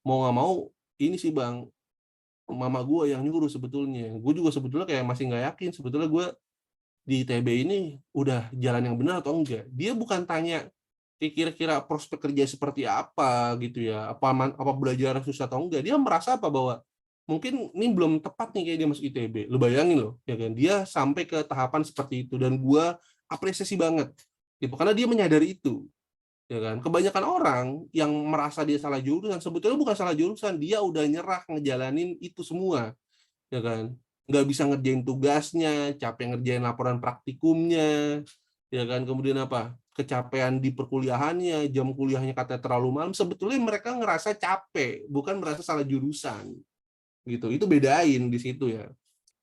mau nggak mau ini sih bang, mama gue yang nyuruh sebetulnya. Gue juga sebetulnya kayak masih nggak yakin sebetulnya gue di ITB ini udah jalan yang benar atau enggak. Dia bukan tanya kira-kira prospek kerja seperti apa gitu ya, apa belajar susah atau enggak. Dia merasa apa bahwa mungkin ini belum tepat nih kayak dia masuk ITB. Lu bayangin loh, ya kan? Dia sampai ke tahapan seperti itu dan gua apresiasi banget. Gitu karena dia menyadari itu. Ya kan? Kebanyakan orang yang merasa dia salah jurusan sebetulnya bukan salah jurusan, dia udah nyerah ngejalanin itu semua. Ya kan? nggak bisa ngerjain tugasnya, capek ngerjain laporan praktikumnya, ya kan, kemudian apa, kecapean di perkuliahannya, jam kuliahnya katanya terlalu malam, sebetulnya mereka ngerasa capek, bukan merasa salah jurusan, gitu. Itu bedain di situ ya.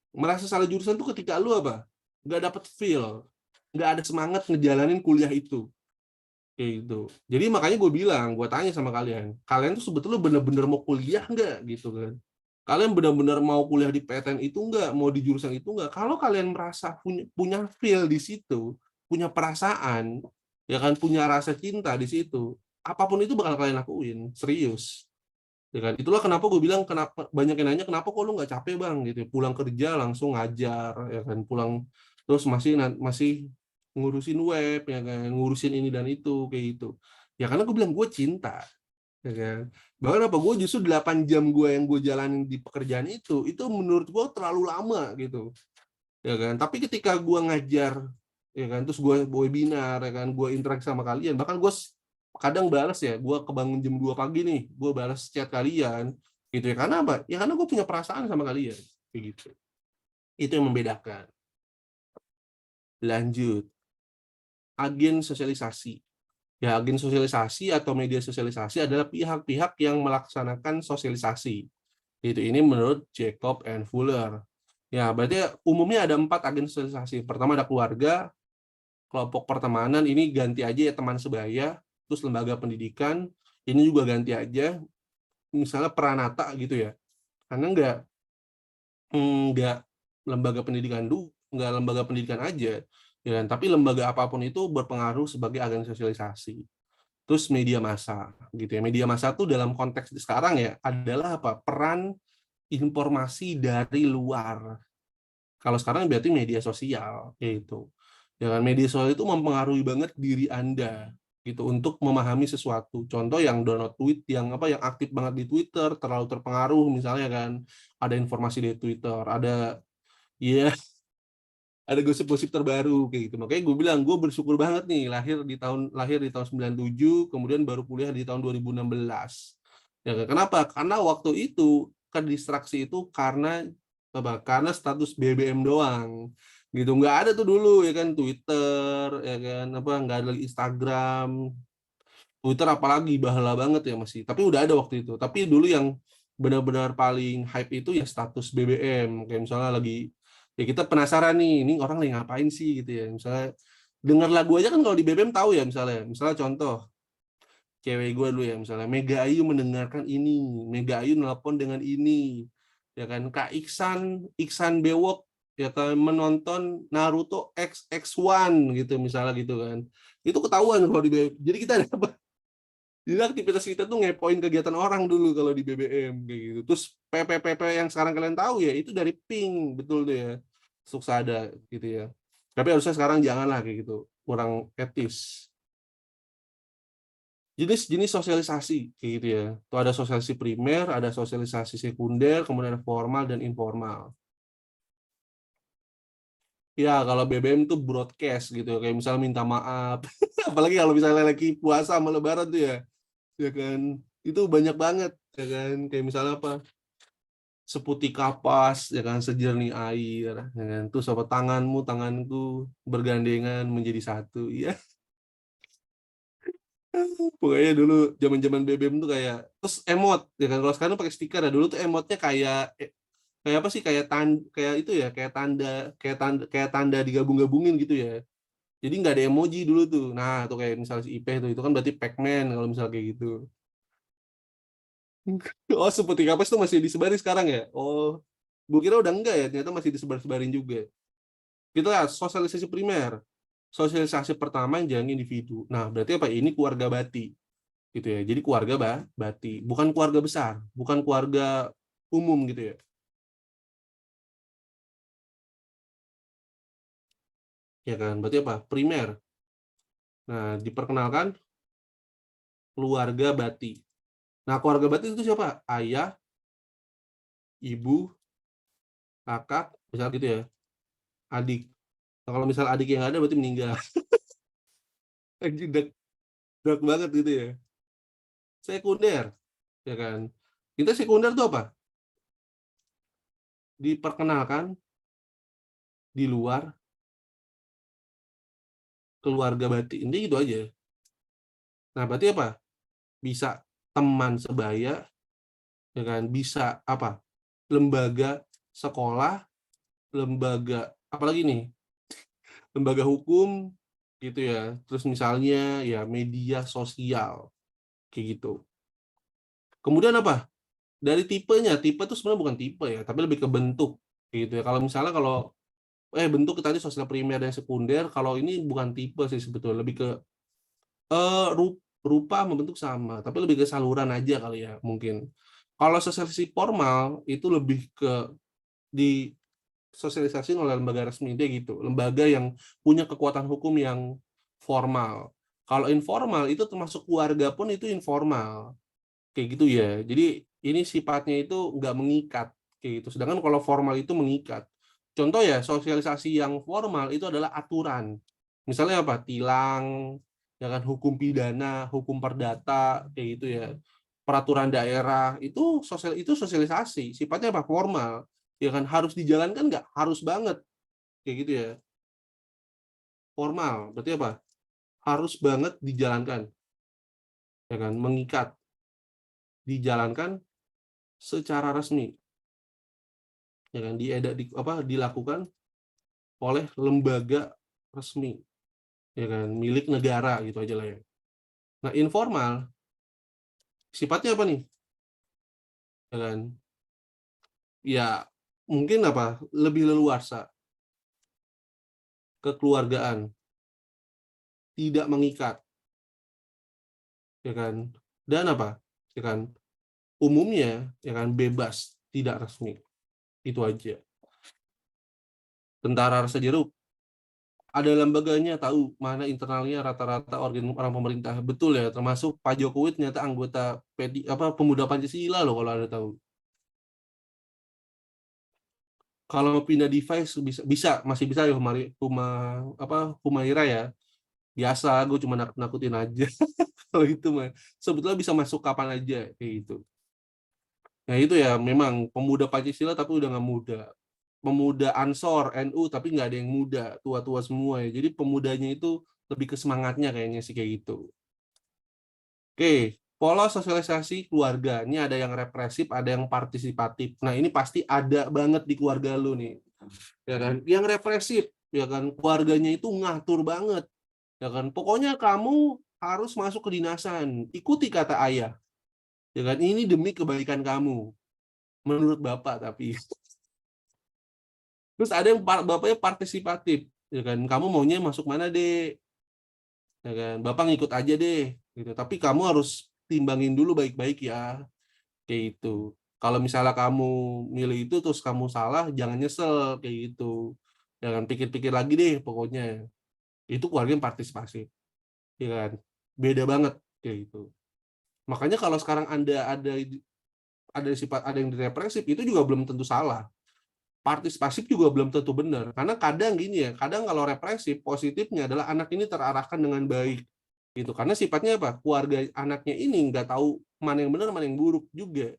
Merasa salah jurusan tuh ketika lu apa, nggak dapet feel, nggak ada semangat ngejalanin kuliah itu, kayak gitu. Jadi makanya gue bilang, gue tanya sama kalian, kalian tuh sebetulnya bener-bener mau kuliah nggak, gitu kan? Kalian benar-benar mau kuliah di PTN itu nggak, mau di jurusan itu nggak? Kalau kalian merasa punya feel di situ, punya perasaan, ya kan, punya rasa cinta di situ, apapun itu bakal kalian lakuin, serius. Ya kan? Itulah kenapa gue bilang, kenapa banyak yang nanya, kenapa kok lu nggak capek bang, gitu. Pulang kerja langsung ngajar, ya kan, pulang terus masih ngurusin web, ya kan, ngurusin ini dan itu, kayak gitu. Ya karena gue bilang gue cinta, ya kan. Bahkan apa, gue justru 8 jam gue yang gue jalanin di pekerjaan itu menurut gue terlalu lama gitu, ya kan. Tapi ketika gue ngajar, ya kan, terus gue webinar, ya kan, gue interaksi sama kalian, bahkan gue kadang balas, ya gue kebangun jam 2 pagi nih, gue balas chat kalian gitu, ya karena apa, ya karena gue punya perasaan sama kalian, kayak gitu. Itu yang membedakan. Lanjut, agen sosialisasi. Ya, agen sosialisasi atau media sosialisasi adalah pihak-pihak yang melaksanakan sosialisasi. Itu ini menurut Jacob and Fuller. Ya, berarti umumnya ada 4 agen sosialisasi. Pertama ada keluarga, kelompok pertemanan, ini ganti aja ya teman sebaya, terus lembaga pendidikan, ini juga ganti aja, misalnya Pranata gitu ya. Karena enggak lembaga pendidikan enggak lembaga pendidikan aja, ya kan? Tapi lembaga apapun itu berpengaruh sebagai agen sosialisasi. Terus media massa gitu ya. Media massa tuh dalam konteks sekarang ya adalah apa? Peran informasi dari luar. Kalau sekarang berarti media sosial, yaitu. Ya kan, media sosial itu mempengaruhi banget diri Anda gitu untuk memahami sesuatu. Contoh yang download tweet, yang apa, yang aktif banget di Twitter, terlalu terpengaruh misalnya kan, ada informasi di Twitter, ada ya ada gosip-gosip terbaru kayak gitu. Makanya gue bilang gue bersyukur banget nih lahir di tahun 97, kemudian baru kuliah di tahun 2016. Ya kan? Kenapa? Karena waktu itu kedistraksi itu karena apa? Karena status BBM doang. Gitu. Nggak ada tuh dulu ya kan, Twitter, ya kan, apa, nggak ada lagi Instagram. Twitter apalagi bahala banget ya masih. Tapi udah ada waktu itu. Tapi dulu yang benar-benar paling hype itu ya status BBM. Kayak misalnya lagi, ya kita penasaran nih, ini orang lagi ngapain sih gitu ya. Misalnya dengar lagu aja kan, kalau di BBM tahu ya, misalnya contoh cewek gue dulu ya, misalnya Mega Ayu mendengarkan ini, Mega Ayu nelpon dengan ini, ya kan, Kak Iksan Bewok ya kan menonton Naruto XX1 gitu misalnya, gitu kan. Itu ketahuan kalau di BBM. Jadi kita ada jadi aktivitas kita tuh ngepoin kegiatan orang dulu kalau di BBM kayak gitu. Terus PPPP yang sekarang kalian tahu ya itu dari Pink, betul tuh ya. Suksada gitu ya. Tapi harusnya sekarang janganlah kayak gitu. Kurang etis. Jenis-jenis sosialisasi kayak gitu ya. Tuh ada sosialisasi primer, ada sosialisasi sekunder, kemudian ada formal dan informal. Ya, kalau BBM tuh broadcast gitu, kayak misalnya minta maaf. Apalagi kalau misalnya lagi puasa sama lebaran tuh ya kan. Itu banyak banget ya kan, kayak misalnya apa? Seputih kapas ya kan, sejernih air ya kan, terus apa, tanganku bergandengan menjadi satu ya. Pokoknya dulu zaman-zaman BBM tuh kayak, terus emot ya kan, kalau sekarang pakai stiker ya, dulu tuh emotnya kayak apa sih, kayak itu ya, kayak tanda digabung-gabungin gitu ya. Jadi nggak ada emoji dulu tuh. Nah, tuh kayak misalnya si Ipe tuh, itu kan berarti Pac-Man kalau misalnya kayak gitu. Oh, seperti kapas tuh masih disebarin sekarang ya? Oh, gue kira udah enggak ya, ternyata masih disebar-sebarin juga. Kita lihat sosialisasi primer. Sosialisasi pertama yang jalan individu. Nah, berarti apa? Ini keluarga Bati. Gitu ya. Jadi keluarga Bati. Bukan keluarga besar. Bukan keluarga umum gitu ya. Ya kan? Berarti apa? Primer. Nah, diperkenalkan keluarga Bati. Nah, keluarga Bati itu siapa? Ayah, ibu, kakak, misalnya gitu ya. Adik. Nah, kalau misal adik yang ada berarti meninggal. Dark, dark banget gitu ya. Sekunder, ya kan? Kita sekunder itu apa? diperkenalkan di luar keluarga batin. Ini gitu aja. Nah, berarti apa? Bisa teman sebaya, ya kan? Bisa apa? Lembaga sekolah, lembaga apalagi nih? Lembaga hukum gitu ya. Terus misalnya ya media sosial kayak gitu. Kemudian apa? Dari tipenya, tipe itu sebenarnya bukan tipe ya, tapi lebih ke bentuk gitu ya. Kalau misalnya kalau bentuk tadi sosial primer dan sekunder, kalau ini bukan tipe sih sebetulnya, lebih ke rupa membentuk sama, tapi lebih ke saluran aja kali ya mungkin. Kalau sosialisasi formal itu lebih ke disosialisasi oleh lembaga resmi dia gitu, lembaga yang punya kekuatan hukum yang formal. Kalau informal itu termasuk keluarga pun itu informal kayak gitu ya. Jadi ini sifatnya itu nggak mengikat kayak gitu. Sedangkan kalau formal itu mengikat. Contoh ya, sosialisasi yang formal itu adalah aturan. Misalnya apa? Tilang, ya kan, hukum pidana, hukum perdata kayak gitu ya. Peraturan daerah itu sosialisasi, sifatnya apa? Formal. Ya kan, harus dijalankan nggak? Harus banget kayak gitu ya. Formal, berarti apa? Harus banget dijalankan. Ya kan, mengikat, dijalankan secara resmi, ya kan, dilakukan oleh lembaga resmi, ya kan, milik negara gitu aja lah ya. Nah, informal sifatnya apa nih? Ya kan, ya mungkin apa? Lebih leluasa, kekeluargaan, tidak mengikat, ya kan. Dan apa? Ya kan, umumnya ya kan bebas, tidak resmi. Itu aja. Tentara rasa jeruk, ada lembaganya, tahu mana internalnya rata-rata orang pemerintah, betul ya, termasuk Pak Jokowi ternyata anggota pemuda Pancasila loh kalau ada tahu. Kalau pindah device masih bisa ya, Humaira ya, biasa gue cuma nakutin aja. Kalau itu mah sebetulnya bisa masuk kapan aja kayak gitu. Nah itu ya memang pemuda Pancasila tapi udah nggak muda, pemuda Ansor NU tapi nggak ada yang muda, tua-tua semua ya. Jadi pemudanya itu lebih ke semangatnya kayaknya sih kayak gitu. Oke, pola sosialisasi keluarga. Ini ada yang represif, ada yang partisipatif. Nah, ini pasti ada banget di keluarga lu nih. Ya kan? Yang represif, ya kan, keluarganya itu ngatur banget. Ya kan? Pokoknya kamu harus masuk ke dinasan, ikuti kata ayah. Ya kan? Ini demi kebaikan kamu. Menurut Bapak tapi. Terus ada yang bapaknya partisipatif, ya kan? Kamu maunya masuk mana, Dek? Ya kan? Bapak ngikut aja deh, gitu. Tapi kamu harus timbangin dulu baik-baik ya. Kayak gitu. Kalau misalnya kamu milih itu terus kamu salah, jangan nyesel kayak gitu. Jangan pikir-pikir lagi deh pokoknya. Itu keluarga yang partisipasi, ya kan? Beda banget kayak gitu. Makanya kalau sekarang Anda ada yang depresif itu juga belum tentu salah. Partisipasi juga belum tentu benar. Karena kadang gini ya, kadang kalau represif positifnya adalah anak ini terarahkan dengan baik gitu. Karena sifatnya apa? Keluarga anaknya ini nggak tahu mana yang benar, mana yang buruk juga.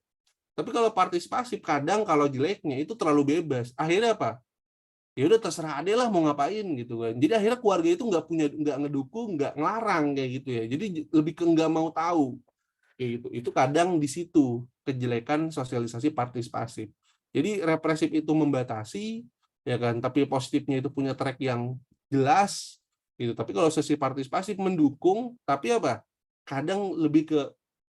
Tapi kalau partisipasi kadang kalau jeleknya itu terlalu bebas. Akhirnya apa? Ya udah terserah ade lah mau ngapain gitu kan. Jadi akhirnya keluarga itu nggak ngedukung, nggak ngelarang kayak gitu ya. Jadi lebih ke nggak mau tahu kayak gitu. Itu kadang di situ kejelekan sosialisasi partisipasi. Jadi represif itu membatasi, ya kan. Tapi positifnya itu punya track yang jelas gitu. Tapi kalau sesi partisipasi mendukung, tapi apa? Kadang lebih ke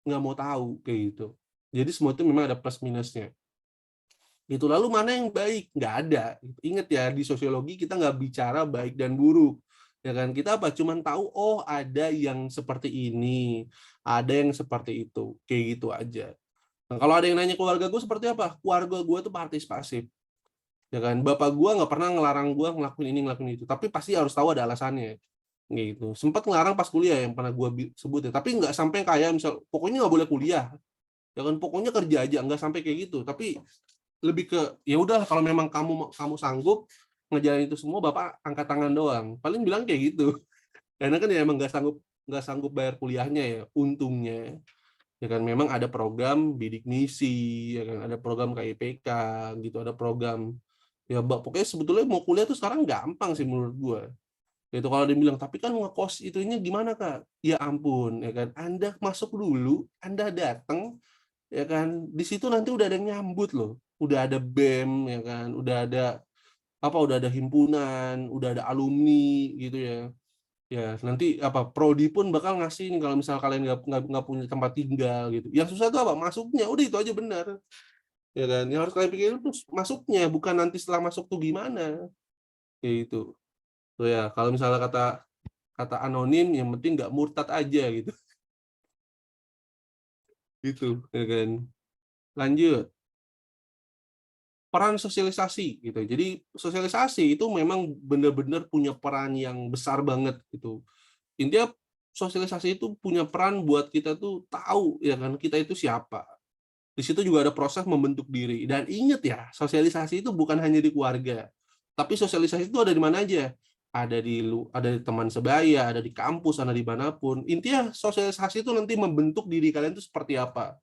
nggak mau tahu kayak gitu. Jadi semua itu memang ada plus minusnya. Itu lalu mana yang baik? Nggak ada. Ingat ya, di sosiologi kita nggak bicara baik dan buruk. Ya kan, kita apa? Cuman tahu, oh ada yang seperti ini, ada yang seperti itu. Kayak gitu aja. Nah, kalau ada yang nanya keluarga gue seperti apa? Keluarga gue tuh partisipasif. Ya kan, bapak gue nggak pernah ngelarang gue ngelakuin ini, ngelakuin itu. Tapi pasti harus tahu ada alasannya. Gitu. Sempat ngelarang pas kuliah yang pernah gue sebut ya. Tapi nggak sampai kayak misal, pokoknya nggak boleh kuliah. Ya kan, pokoknya kerja aja, nggak sampai kayak gitu. Tapi lebih ke ya udah kalau memang kamu sanggup ngejalanin itu semua, bapak angkat tangan doang, paling bilang kayak gitu. Karena kan ya emang nggak sanggup bayar kuliahnya ya untungnya. Ya kan memang ada program bidik misi, ya kan ada program KIPK gitu, ada program ya pokoknya sebetulnya mau kuliah tuh sekarang gampang sih menurut gua. Itu kalau dia bilang tapi kan ngekos itunya gimana Kak? Ya ampun ya kan Anda masuk dulu, Anda datang ya kan di situ nanti udah ada yang nyambut loh. Udah ada BEM ya kan, udah ada himpunan, udah ada alumni gitu ya. Ya, nanti prodi pun bakal ngasih nih kalau misal kalian nggak punya tempat tinggal gitu. Yang susah tuh apa? Masuknya. Udah itu aja benar. Ya kan? Yang harus kalian pikirin tuh masuknya, bukan nanti setelah masuk tuh gimana. Kayak gitu. Tuh ya, kalau misalnya kata kata anonim yang penting nggak murtad aja gitu. Gitu, ya kan. Lanjut. Peran sosialisasi gitu. Jadi sosialisasi itu memang benar-benar punya peran yang besar banget gitu. Intinya sosialisasi itu punya peran buat kita tuh tahu ya kan kita itu siapa. Di situ juga ada proses membentuk diri. Dan ingat ya, sosialisasi itu bukan hanya di keluarga. Tapi sosialisasi itu ada di mana aja. Ada di teman sebaya, ada di kampus, ada di manapun. Intinya sosialisasi itu nanti membentuk diri kalian itu seperti apa.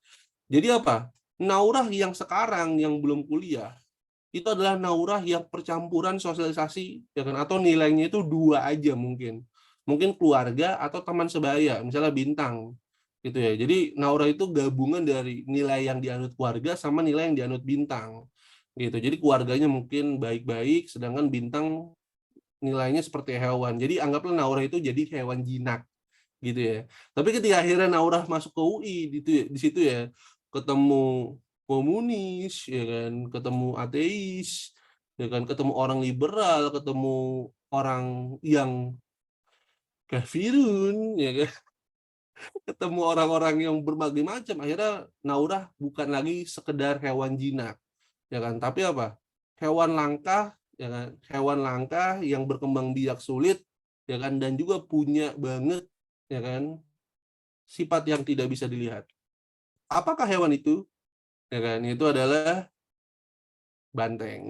Jadi apa? Naurah yang sekarang yang belum kuliah itu adalah naurah yang percampuran sosialisasi ya kan atau nilainya itu dua aja mungkin keluarga atau teman sebaya misalnya bintang gitu ya jadi naurah itu gabungan dari nilai yang dianut keluarga sama nilai yang dianut bintang gitu jadi keluarganya mungkin baik-baik sedangkan bintang nilainya seperti hewan jadi anggaplah naurah itu jadi hewan jinak gitu ya. Tapi ketika akhirnya Naurah masuk ke UI di situ ya ketemu komunis ya kan, ketemu ateis, ya kan, ketemu orang liberal, ketemu orang yang kafirun ya kan, ketemu orang-orang yang berbagai macam akhirnya Naurah bukan lagi sekedar hewan jinak ya kan, tapi apa? Hewan langka ya kan, hewan langka yang berkembang biak sulit ya kan dan juga punya banget ya kan sifat yang tidak bisa dilihat. Apakah hewan itu? Ya kan, itu adalah banteng.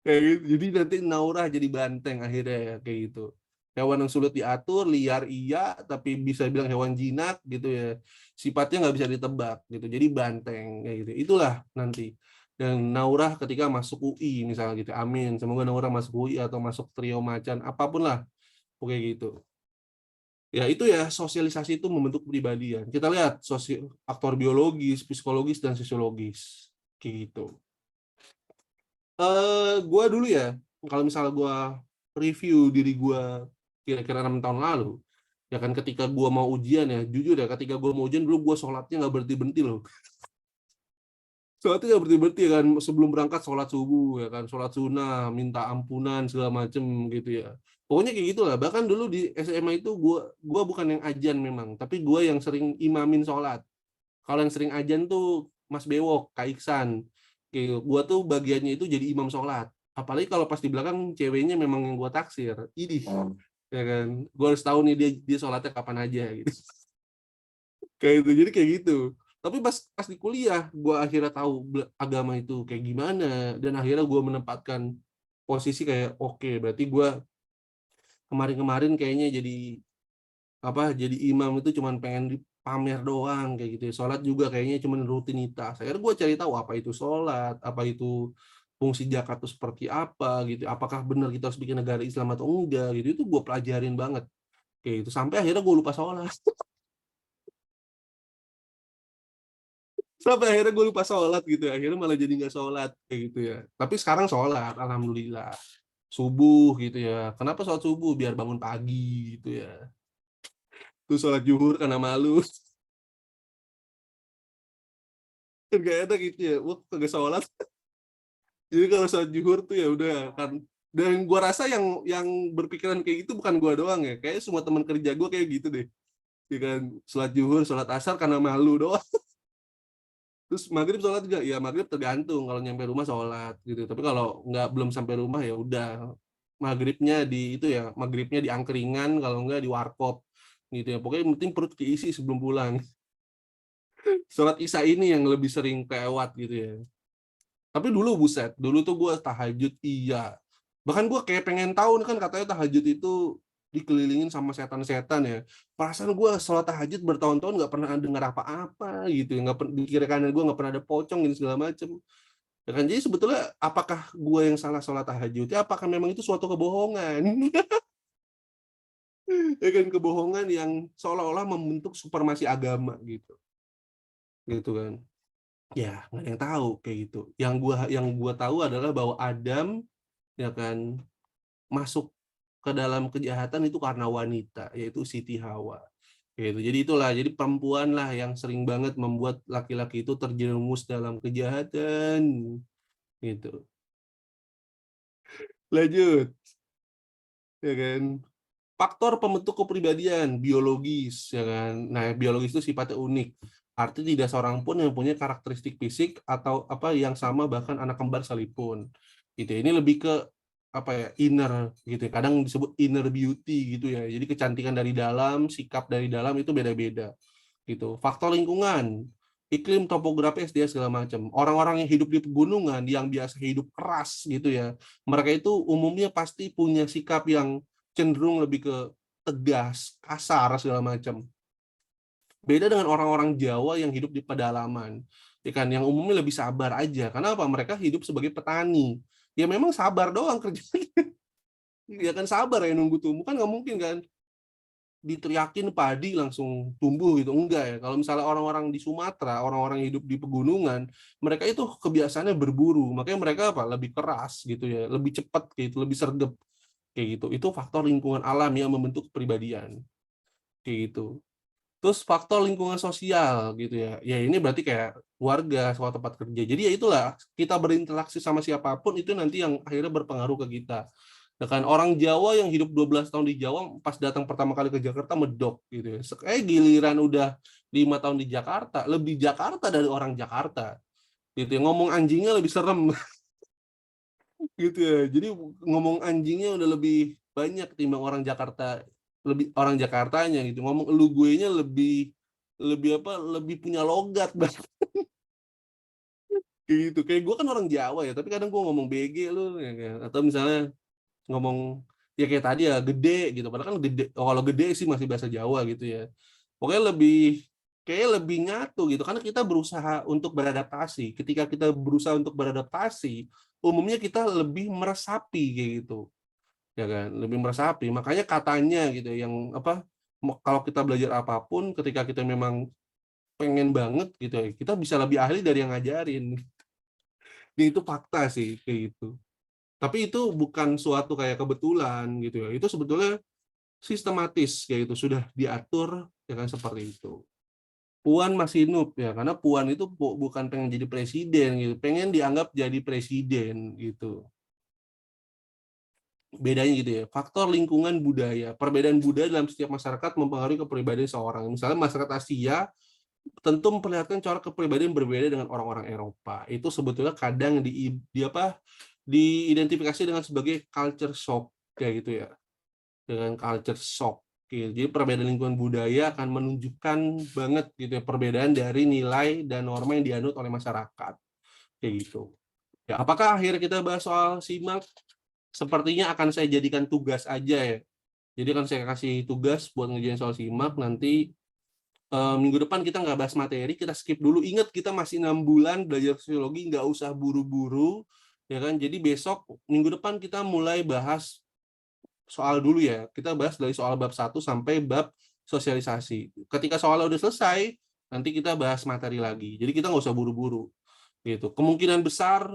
Kayak gitu. Jadi nanti Naurah jadi banteng akhirnya ya, kayak gitu. Hewan yang sulit diatur, liar iya, tapi bisa bilang hewan jinak gitu ya. Sifatnya nggak bisa ditebak gitu. Jadi banteng kayak gitu. Itulah nanti. Dan Naurah ketika masuk UI misalnya gitu. Amin. Semoga Naurah masuk UI atau masuk trio macan apapun lah. Kayak gitu. Ya itu ya sosialisasi itu membentuk kepribadian. Kita lihat faktor biologis, psikologis dan sosiologis kayak gitu. Gua dulu ya kalau misalnya gua review diri gua kira-kira 6 tahun lalu, ya kan ketika gua mau ujian ya, jujur ya ketika gua mau ujian dulu gua sholatnya nggak berhenti-berhenti loh. Sholatnya nggak berhenti-berhenti ya kan sebelum berangkat sholat subuh ya kan, sholat sunnah, minta ampunan segala macem gitu ya. Pokoknya kayak gitulah. Bahkan dulu di SMA itu gua bukan yang ajan memang, tapi gua yang sering imamin sholat. Kalau yang sering ajan tuh Mas Bewok, Kak Iksan. Kayak gua tuh bagiannya itu jadi imam sholat. Apalagi kalau pas di belakang ceweknya memang yang gua taksir. Idih, ya kan. Gua harus tahu nih dia sholatnya kapan aja gitu. Kayak itu. Jadi kayak gitu. Tapi pas di kuliah, gua akhirnya tahu agama itu kayak gimana dan akhirnya gua menempatkan posisi kayak oke, berarti gua kemarin-kemarin kayaknya jadi imam itu cuman pengen pamer doang kayak gitu ya. Sholat juga kayaknya cuman rutinitas. Akhirnya gue cari tahu apa itu sholat, apa itu fungsi zakat itu seperti apa gitu. Apakah benar kita harus bikin negara Islam atau enggak gitu. Itu gue pelajarin banget kayak gitu. Sampai akhirnya gue lupa sholat. Sampai akhirnya gue lupa sholat gitu. Akhirnya malah jadi nggak sholat kayak gitu ya. Tapi sekarang sholat, alhamdulillah. Subuh gitu ya. Kenapa sholat subuh? Biar bangun pagi gitu ya. Terus sholat zuhur karena malu. Kan gak enak gitu ya. Wah, kagak sholat. Jadi kalau sholat zuhur tuh ya udah kan. Dan gua rasa yang berpikiran kayak gitu bukan gua doang ya. Kayak semua teman kerja gua kayak gitu deh. Ya kan sholat zuhur, sholat asar karena malu doang. Terus maghrib sholat juga, ya maghrib tergantung kalau nyampe rumah sholat gitu. Tapi kalau nggak belum sampai rumah ya udah maghribnya di itu ya maghribnya di angkringan kalau nggak di warkop gitu ya. Pokoknya yang penting perut keisi sebelum pulang. Sholat isya ini yang lebih sering kelewat gitu ya. Tapi dulu buset, dulu tuh gue tahajud iya. Bahkan gue kayak pengen tahu nih kan katanya tahajud itu dikelilingin sama setan-setan ya. Perasaan gue sholat tahajud bertahun-tahun nggak pernah dengar apa-apa gitu ya, nggak di kiri kanan gue nggak pernah ada pocong gitu segala macem. Ya kan, jadi sebetulnya apakah gue yang salah sholat tahajud? Ya, apakah memang itu suatu kebohongan? Ya kan, kebohongan yang seolah-olah membentuk supremasi agama gitu, gitu kan? Ya nggak ada yang tahu kayak gitu. Yang gua tahu adalah bahwa Adam ya kan masuk ke dalam kejahatan itu karena wanita, yaitu Siti Hawa. Gitu. Jadi itulah, jadi perempuan lah yang sering banget membuat laki-laki itu terjerumus dalam kejahatan gitu. Lanjut, ya kan. Faktor pembentuk kepribadian biologis, ya kan. Nah, biologis itu sifatnya unik. Artinya tidak seorang pun yang punya karakteristik fisik atau apa yang sama bahkan anak kembar sekalipun. Gitu. Ini lebih ke apa ya, inner gitu ya. Kadang disebut inner beauty gitu ya. Jadi kecantikan dari dalam, sikap dari dalam itu beda-beda. Gitu. Faktor lingkungan, iklim, topografi, SDA segala macam. Orang-orang yang hidup di pegunungan yang biasa hidup keras gitu ya. Mereka itu umumnya pasti punya sikap yang cenderung lebih ke tegas, kasar segala macam. Beda dengan orang-orang Jawa yang hidup di pedalaman, ya kan, yang umumnya lebih sabar aja. Kenapa? Mereka hidup sebagai petani. Ya memang sabar doang kerjanya. Ya kan, sabar ya nunggu tumbuh, kan nggak mungkin kan diteriakin padi langsung tumbuh gitu, enggak ya. Kalau misalnya orang-orang di Sumatera, orang-orang yang hidup di pegunungan, mereka itu kebiasaannya berburu, makanya mereka apa, lebih keras gitu ya, lebih cepat gitu, lebih sergap kayak gitu. Itu faktor lingkungan alam yang membentuk kepribadian kayak gitu. Terus faktor lingkungan sosial gitu ya, ya ini berarti kayak keluarga, suatu tempat kerja. Jadi ya itulah, kita berinteraksi sama siapapun itu nanti yang akhirnya berpengaruh ke kita. Ya kan, orang Jawa yang hidup 12 tahun di Jawa pas datang pertama kali ke Jakarta medok gitu ya. Giliran udah 5 tahun di Jakarta, lebih Jakarta dari orang Jakarta. Gitu ya. Ngomong anjingnya lebih serem gitu ya. Jadi ngomong anjingnya udah lebih banyak timbang orang Jakarta, lebih orang Jakartanya gitu. Ngomong elu gue-nya lebih lebih apa? Lebih punya logat banget gitu. Kayak gue kan orang Jawa ya, tapi kadang gue ngomong BG lu ya kan. Atau misalnya ngomong ya kayak tadi ya gede gitu. Padahal kan gede, kalau gede sih masih bahasa Jawa gitu ya. Pokoknya lebih kayak lebih nyatu gitu, karena kita berusaha untuk beradaptasi. Ketika kita berusaha untuk beradaptasi, umumnya kita lebih meresapi kayak gitu, ya kan, lebih meresapi. Makanya katanya gitu yang apa, kalau kita belajar apapun, ketika kita memang pengen banget gitu ya, kita bisa lebih ahli dari yang ngajarin. Jadi itu fakta sih kayak gitu. Tapi itu bukan suatu kayak kebetulan gitu ya, itu sebetulnya sistematis kayak gitu, sudah diatur ya kan, seperti itu. Puan masih noob ya, karena Puan itu bukan pengen jadi presiden gitu, pengen dianggap jadi presiden gitu. Bedanya gitu ya. Faktor lingkungan budaya, perbedaan budaya dalam setiap masyarakat mempengaruhi kepribadian seorang. Misalnya masyarakat Asia tentu memperlihatkan cara kepribadian berbeda dengan orang-orang Eropa. Itu sebetulnya kadang di apa, diidentifikasi dengan sebagai culture shock kayak gitu ya, dengan culture shock gitu. Jadi perbedaan lingkungan budaya akan menunjukkan banget gitu ya, perbedaan dari nilai dan norma yang dianut oleh masyarakat kayak gitu. Ya, apakah akhirnya kita bahas soal simak? Sepertinya akan saya jadikan tugas aja ya. Jadi kan saya kasih tugas buat ngerjain soal simak. Nanti minggu depan kita nggak bahas materi, kita skip dulu. Ingat, kita masih 6 bulan belajar sosiologi, nggak usah buru-buru ya kan. Jadi besok minggu depan kita mulai bahas soal dulu ya. Kita bahas dari soal bab 1 sampai bab sosialisasi. Ketika soalnya udah selesai, nanti kita bahas materi lagi. Jadi kita nggak usah buru-buru gitu. Kemungkinan besar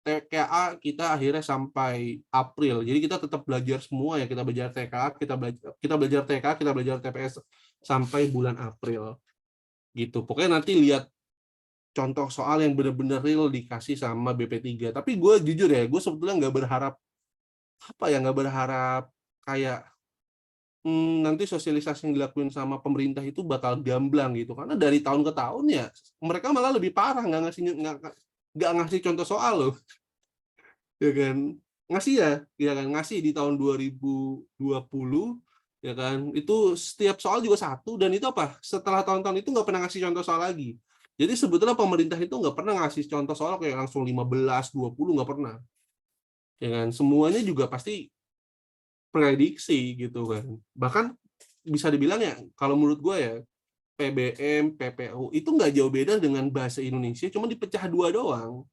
TKA kita akhirnya sampai April. Jadi kita tetap belajar semua ya. Kita belajar TKA, kita belajar TK, kita belajar TPS sampai bulan April gitu. Pokoknya nanti lihat contoh soal yang benar-benar real dikasih sama BP3. Tapi gue jujur ya, gue sebetulnya nggak berharap apa ya, nggak berharap kayak nanti sosialisasi yang dilakuin sama pemerintah itu bakal gamblang gitu, karena dari tahun ke tahun ya mereka malah lebih parah, nggak ngasih contoh soal loh, ya kan, ngasih ya kan, ngasih di tahun 2020 ya kan, itu setiap soal juga satu, dan itu apa, setelah tahun-tahun itu nggak pernah ngasih contoh soal lagi. Jadi sebetulnya pemerintah itu nggak pernah ngasih contoh soal kayak langsung 15, 20, nggak pernah, ya kan, semuanya juga pasti prediksi gitu kan. Bahkan bisa dibilang ya, kalau menurut gue ya, PBM, PPU itu nggak jauh beda dengan bahasa Indonesia, cuma dipecah dua doang.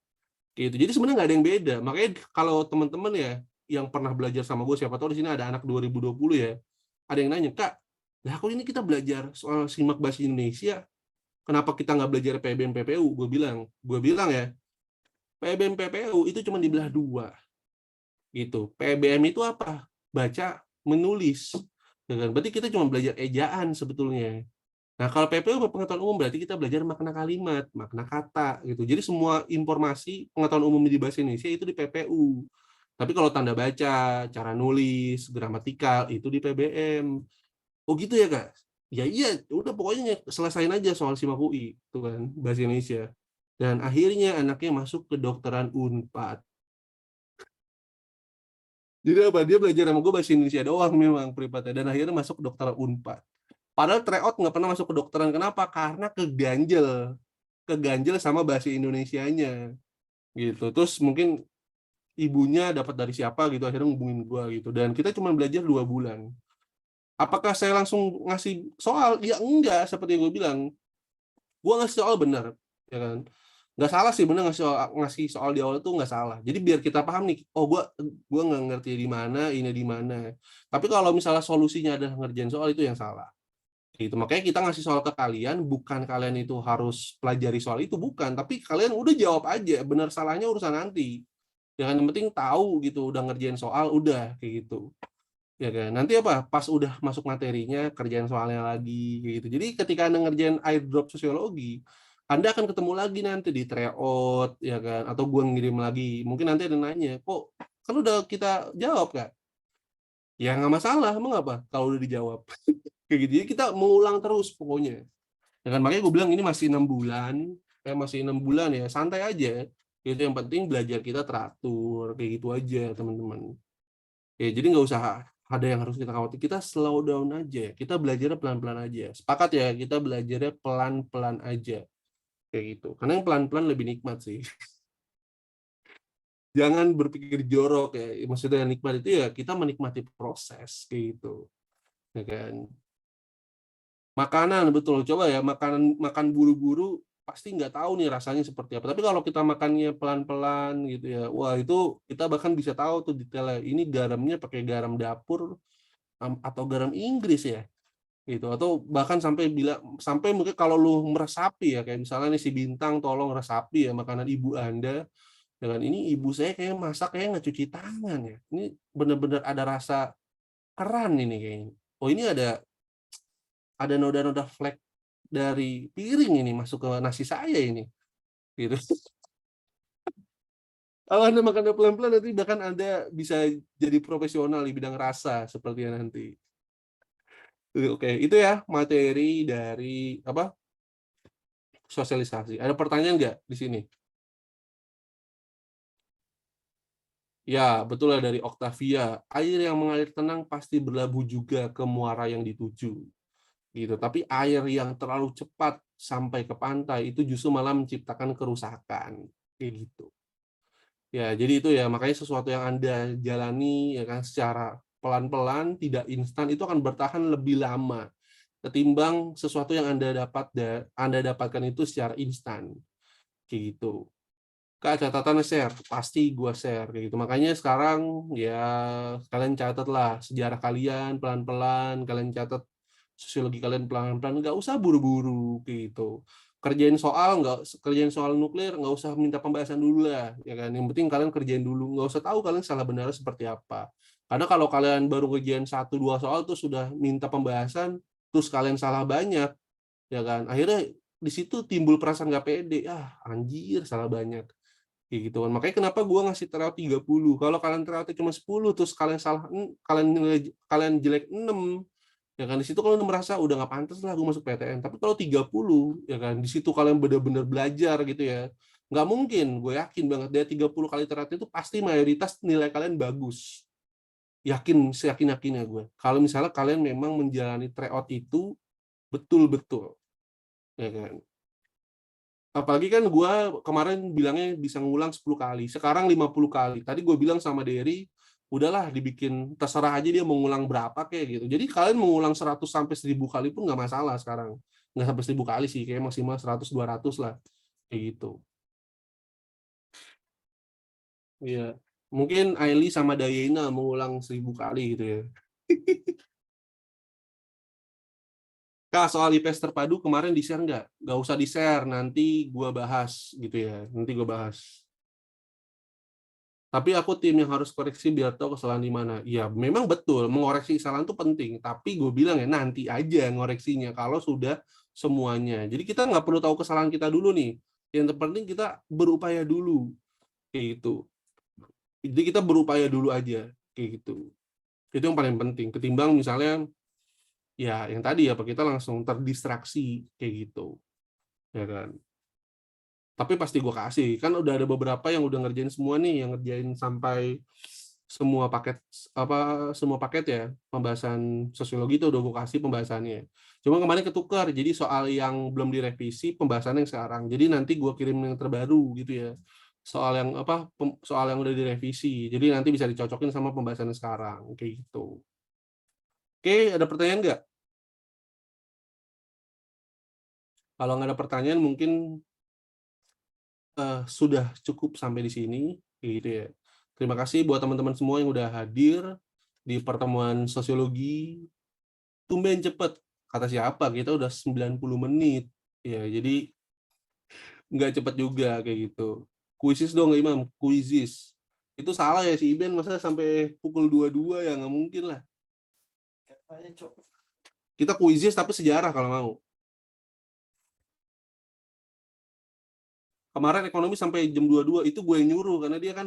Gitu. Jadi sebenarnya nggak ada yang beda. Makanya kalau teman-teman ya yang pernah belajar sama gue, siapa tahu di sini ada anak 2020 ya, ada yang nanya, Kak, lah kok ini kita belajar soal simak bahasa Indonesia, kenapa kita nggak belajar PBM, PPU? Gue bilang ya, PBM, PPU itu cuma dibelah dua. Gitu. PBM itu apa? Baca, menulis. Ya kan? Berarti kita cuma belajar ejaan sebetulnya. Nah, kalau PPU pengetahuan umum berarti kita belajar makna kalimat, makna kata gitu. Jadi semua informasi pengetahuan umum di bahasa Indonesia itu di PPU. Tapi kalau tanda baca, cara nulis, gramatikal itu di PBM. Oh gitu ya, Kak? Ya iya, udah pokoknya selesain aja soal SIMAK UI, itu kan bahasa Indonesia. Dan akhirnya anaknya masuk ke kedokteran Unpad. Jadi apa? Dia belajar sama gue bahasa Indonesia doang memang privatnya, dan akhirnya masuk ke kedokteran Unpad. Padahal tryout nggak pernah masuk kedokteran. Kenapa? Karena keganjel sama bahasa Indonesianya gitu. Terus mungkin ibunya dapat dari siapa gitu, akhirnya ngubungin gua gitu. Dan kita cuma belajar 2 bulan. Apakah saya langsung ngasih soal? Ya enggak, seperti yang gue bilang. Gua ngasih soal benar, ya kan? Nggak salah sih, benar ngasih soal di awal itu nggak salah. Jadi biar kita paham nih, oh gua nggak ngerti di mana, ini di mana. Tapi kalau misalnya solusinya adalah ngerjain soal, itu yang salah. Gitu. Makanya kita ngasih soal ke kalian, bukan kalian itu harus pelajari soal itu, bukan, tapi kalian udah jawab aja, benar salahnya urusan nanti. Yang penting tahu gitu, udah ngerjain soal, udah kayak gitu. Ya kan? Nanti apa? Pas udah masuk materinya, kerjain soalnya lagi kayak gitu. Jadi ketika Anda ngerjain airdrop sosiologi, Anda akan ketemu lagi nanti di tryout, ya kan? Atau gue ngirim lagi. Mungkin nanti ada nanya, kok kan udah kita jawab, Kak? Ya nggak masalah, emang apa kalau udah dijawab. Kayak gitu. Jadi kita mengulang terus pokoknya. Ya kan, makanya gue bilang ini masih 6 bulan, masih 6 bulan ya, santai aja. Itu yang penting belajar kita teratur, kayak gitu aja teman-teman. Ya, jadi nggak usah ada yang harus kita khawatir, kita slow down aja, kita belajarnya pelan-pelan aja. Sepakat ya, kita belajarnya pelan-pelan aja, kayak gitu. Karena yang pelan-pelan lebih nikmat sih. Jangan berpikir jorok ya, maksudnya yang nikmat itu ya kita menikmati proses, kayak gitu. Ya kan? Makanan betul, coba ya makan buru-buru pasti nggak tahu nih rasanya seperti apa. Tapi kalau kita makannya pelan-pelan gitu ya, wah itu kita bahkan bisa tahu tuh detailnya. Ini garamnya pakai garam dapur atau garam Inggris ya, gitu. Atau bahkan sampai mungkin kalau lu meresapi ya, kayak misalnya nih si Bintang tolong resapi ya makanan ibu Anda. Dengan ini ibu saya kayak masak kayak nggak cuci tangan ya. Ini bener-bener ada rasa keran ini kayaknya. Oh ini ada noda-noda flek dari piring ini masuk ke nasi saya ini, gitu. Kalau Anda makan pelan-pelan nanti bahkan Anda bisa jadi profesional di bidang rasa sepertinya nanti. Oke, itu ya materi dari apa? Sosialisasi. Ada pertanyaan nggak di sini? Ya, betul lah dari Octavia. Air yang mengalir tenang pasti berlabuh juga ke muara yang dituju. Gitu. Tapi air yang terlalu cepat sampai ke pantai itu justru malah menciptakan kerusakan. Kayak gitu. Ya, jadi itu ya, makanya sesuatu yang Anda jalani ya kan secara pelan-pelan, tidak instan, itu akan bertahan lebih lama ketimbang sesuatu yang Anda dapatkan itu secara instan. Kayak gitu. Kak, catatannya share, pasti gua share kayak gitu. Makanya sekarang ya kalian catatlah sejarah kalian pelan-pelan, kalian catat sosiologi kalian pelan-pelan, nggak usah buru-buru kayak gitu. Kerjain soal nuklir nggak usah minta pembahasan dulu lah, ya kan. Yang penting kalian kerjain dulu, nggak usah tahu kalian salah benarnya seperti apa. Karena kalau kalian baru kerjain 1-2 soal tuh sudah minta pembahasan, terus kalian salah banyak, ya kan. Akhirnya di situ timbul perasaan nggak pede, anjir salah banyak. Kayak gitu kan. Makanya kenapa gue ngasih tryout 30. Kalau kalian tryoutnya cuma 10 terus kalian salah, kalian jelek 6, ya kan di situ kalian merasa udah nggak pantas lah gue masuk PTN. Tapi kalau 30, ya kan di situ kalian benar-benar belajar gitu ya. Nggak mungkin, gue yakin banget dari 30 kali tryout itu pasti mayoritas nilai kalian bagus. Yakin, seyakin-yakinnya gue. Kalau misalnya kalian memang menjalani tryout itu betul-betul, ya kan. Apalagi kan gue kemarin bilangnya bisa ngulang 10 kali, sekarang 50 kali. Tadi gue bilang sama Derry, udahlah dibikin terserah aja dia mau ngulang berapa kayak gitu. Jadi kalian mengulang 100 sampai 1000 kali pun nggak masalah sekarang. Nggak sampai 1000 kali sih, kayak maksimal 100 200 lah kayak gitu. Iya. Mungkin Aili sama Dayena mengulang 1000 kali gitu ya. Kak, soal IPS terpadu kemarin di-share nggak? Nggak usah di-share, nanti gua bahas gitu ya. Nanti gua bahas. Tapi aku tim yang harus koreksi biar tahu kesalahan di mana. Iya, memang betul, mengoreksi kesalahan itu penting. Tapi gue bilang ya, nanti aja ngoreksinya kalau sudah semuanya. Jadi kita nggak perlu tahu kesalahan kita dulu nih. Yang terpenting kita berupaya dulu. Kayak gitu. Jadi kita berupaya dulu aja. Kayak gitu. Itu yang paling penting. Ketimbang misalnya, ya yang tadi ya, kita langsung terdistraksi. Kayak gitu. Ya kan? Tapi pasti gue kasih, kan udah ada beberapa yang udah ngerjain semua nih, yang ngerjain sampai semua paket ya, pembahasan sosiologi itu udah gue kasih pembahasannya. Cuma kemarin ketukar, jadi soal yang belum direvisi pembahasannya yang sekarang, jadi nanti gue kirim yang terbaru gitu ya, soal yang udah direvisi, jadi nanti bisa dicocokin sama pembahasannya sekarang kayak gitu. Oke, ada pertanyaan nggak? Kalau nggak ada pertanyaan mungkin sudah cukup sampai di sini gitu ya. Terima kasih buat teman-teman semua yang udah hadir di pertemuan sosiologi. Tumben cepet, kata siapa, kita udah 90 menit ya, jadi nggak cepet juga kayak gitu. Kuisis dong Imam, kuisis itu salah ya si Iben, masa sampai pukul 22 ya, nggak mungkin lah. Kita kuisis tapi sejarah kalau mau. Kemarin ekonomi sampai jam 22 itu gue yang nyuruh karena dia kan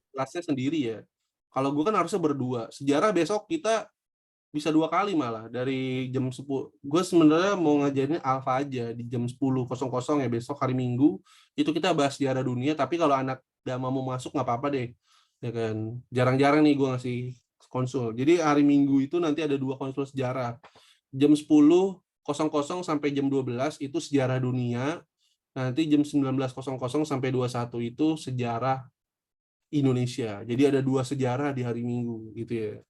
kelasnya sendiri ya. Kalau gue kan harusnya berdua. Sejarah besok kita bisa 2 kali malah dari jam 10. Gue sebenarnya mau ngajarinnya alfa aja di jam 10.00 ya besok hari Minggu. Itu kita bahas sejarah dunia, tapi kalau anak Dama mau masuk nggak apa-apa deh. Ya kan. Jarang-jarang nih gue ngasih konsul. Jadi hari Minggu itu nanti ada 2 konsul sejarah. Jam 10.00 sampai jam 12 itu sejarah dunia. Nanti jam 19.00 sampai 21 itu sejarah Indonesia. Jadi ada 2 sejarah di hari Minggu gitu ya.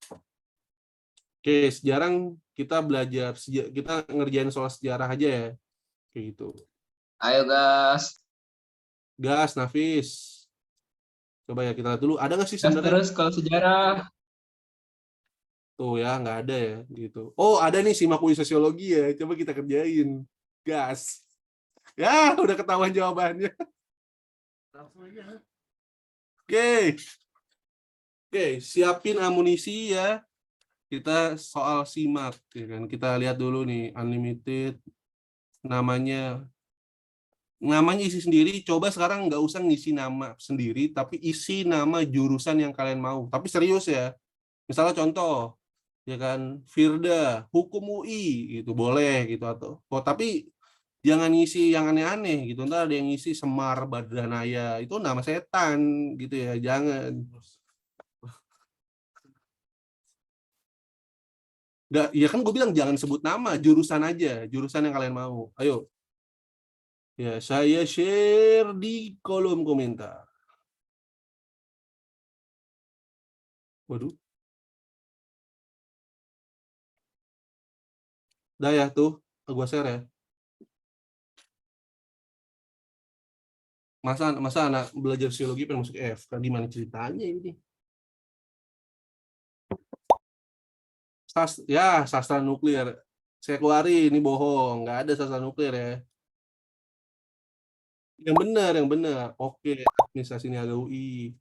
Oke, sekarang kita belajar, kita ngerjain soal sejarah aja ya, kayak gitu. Ayo gas. Gas, Nafis. Coba ya kita lihat dulu, ada nggak sih Gas sebenarnya? terus kalau sejarah. Tuh ya, nggak ada ya, gitu. Oh, ada nih simak UI sosiologi ya, coba kita kerjain. Gas. Ya, udah ketahuan jawabannya. Oke. Oke, siapin amunisi ya. Kita soal simak, ya kan. Kita lihat dulu nih, unlimited, namanya isi sendiri. Coba sekarang nggak usah ngisi nama sendiri, tapi isi nama jurusan yang kalian mau. Tapi serius ya. Misalnya contoh, ya kan, Firda, hukum UI, gitu boleh gitu atau. Oh, tapi jangan ngisi yang aneh-aneh gitu. Ntar ada yang ngisi Semar Badranaya, itu nama setan gitu ya. Jangan. Nggak, ya kan gue bilang jangan sebut nama, jurusan aja, jurusan yang kalian mau. Ayo. Ya, saya share di kolom komentar. Waduh. Udah ya tuh, gua share ya. Masa anak belajar sosiologi pengen masuk F? Gimana ceritanya ini? Sastra nuklir. Saya keluarin, ini bohong. Nggak ada sastra nuklir ya. Yang benar, yang benar. Oke, administrasi niaga UI.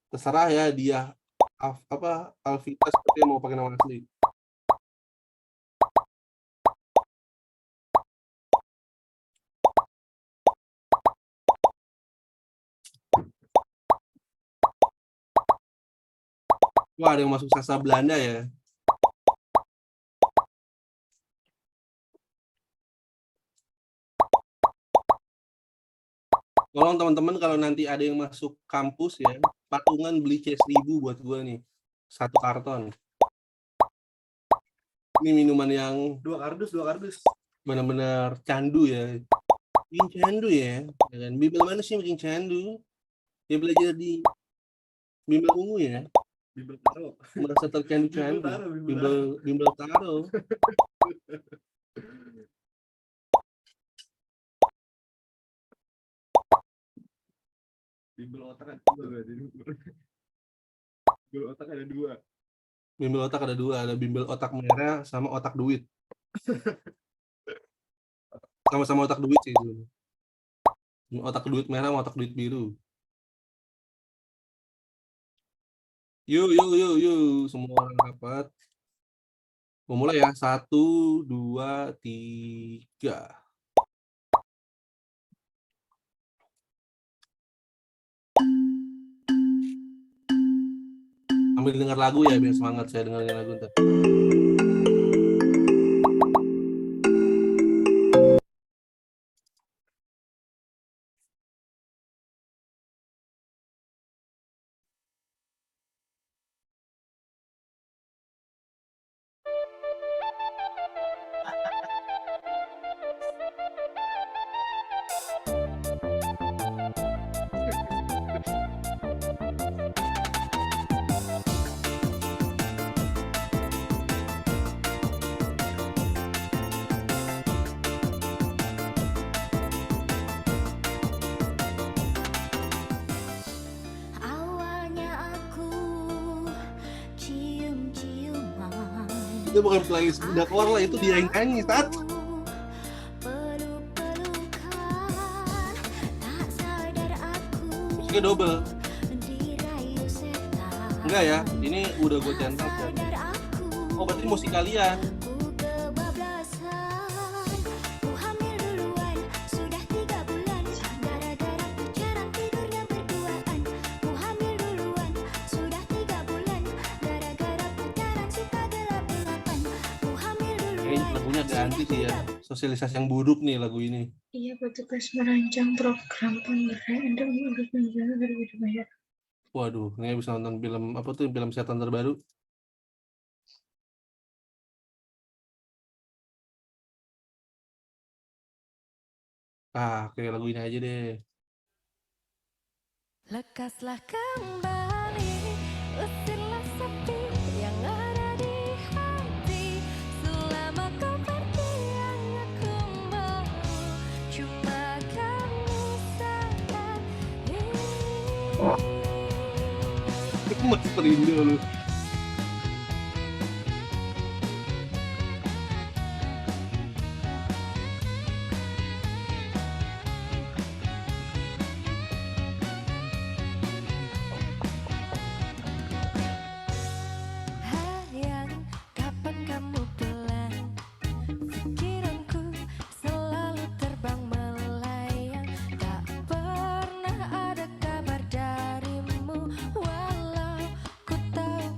Terserah ya dia Alvita seperti yang mau pakai nama asli. Wah, ada yang masuk sastra Belanda ya. Tolong teman-teman kalau nanti ada yang masuk kampus ya, patungan beli C1000 buat gue nih. 1 karton. Ini minuman yang 2 kardus. Benar-benar candu ya. Bikin candu ya. Dan Bibel mana sih bikin candu? Dia belajar di Bimbel ungu ya. Bimbel taro. Merasa tercandu-candu. Bimbel taro. Bimbel otak ada dua berarti. Bimbel otak ada dua. Bimbel otak ada dua, ada bimbel otak merah sama otak duit. Sama-sama otak duit sih itu. Otak duit merah sama otak duit biru. Yuk, semua orang rapat. Mau mulai ya, 1, 2, 3. Sambil dengar lagu ya, biar semangat saya dengerin lagu ntar. Itu bukan playlist dakwah lah, itu dia yang nyanyi saat. Musiknya double. Enggak ya, ini udah gue centang. Oh berarti musik kalian. Lagunya ganti sih ya, sosialisasi yang buruk nih lagu ini. Ia bertugas merancang program pemberdayaan dan mengurus penjualan dari bayar. Waduh, ini bisa nonton film apa tuh, film setan terbaru. Kayak lagu ini aja deh. Lekaslah kembali, usirlah sepi yang ada di hati. Selama kau pergi yang aku mau cuma kamu saat ini. Masih perindu lu. Harian, kapan kamu pulang? Pikiranku selalu terbang melayang. Tak pernah ada kabar darimu. Walau ku tahu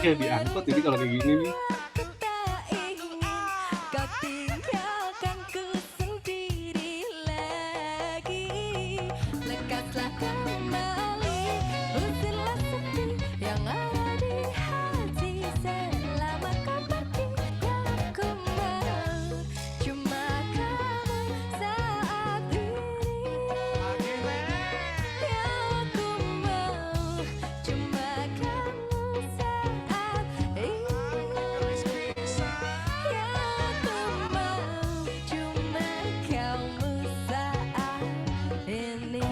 Kayak diangkut ini kalau kayak gini nih. Aku tak ingin kau tinggalkanku sendiri lagi. Lekatlah kembali, usirlah sepi yang ada di hati. Selama kau pergi, yang aku mau cuma kamu saat ini. Yang aku mau cuma kamu saat ini. Yang aku mau cuma kamu saat ini.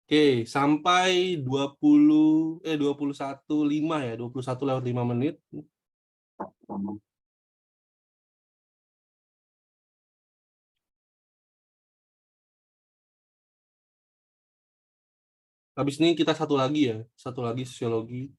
Oke, sampai 21.05 ya, 21:05. Habis ini kita satu lagi sosiologi.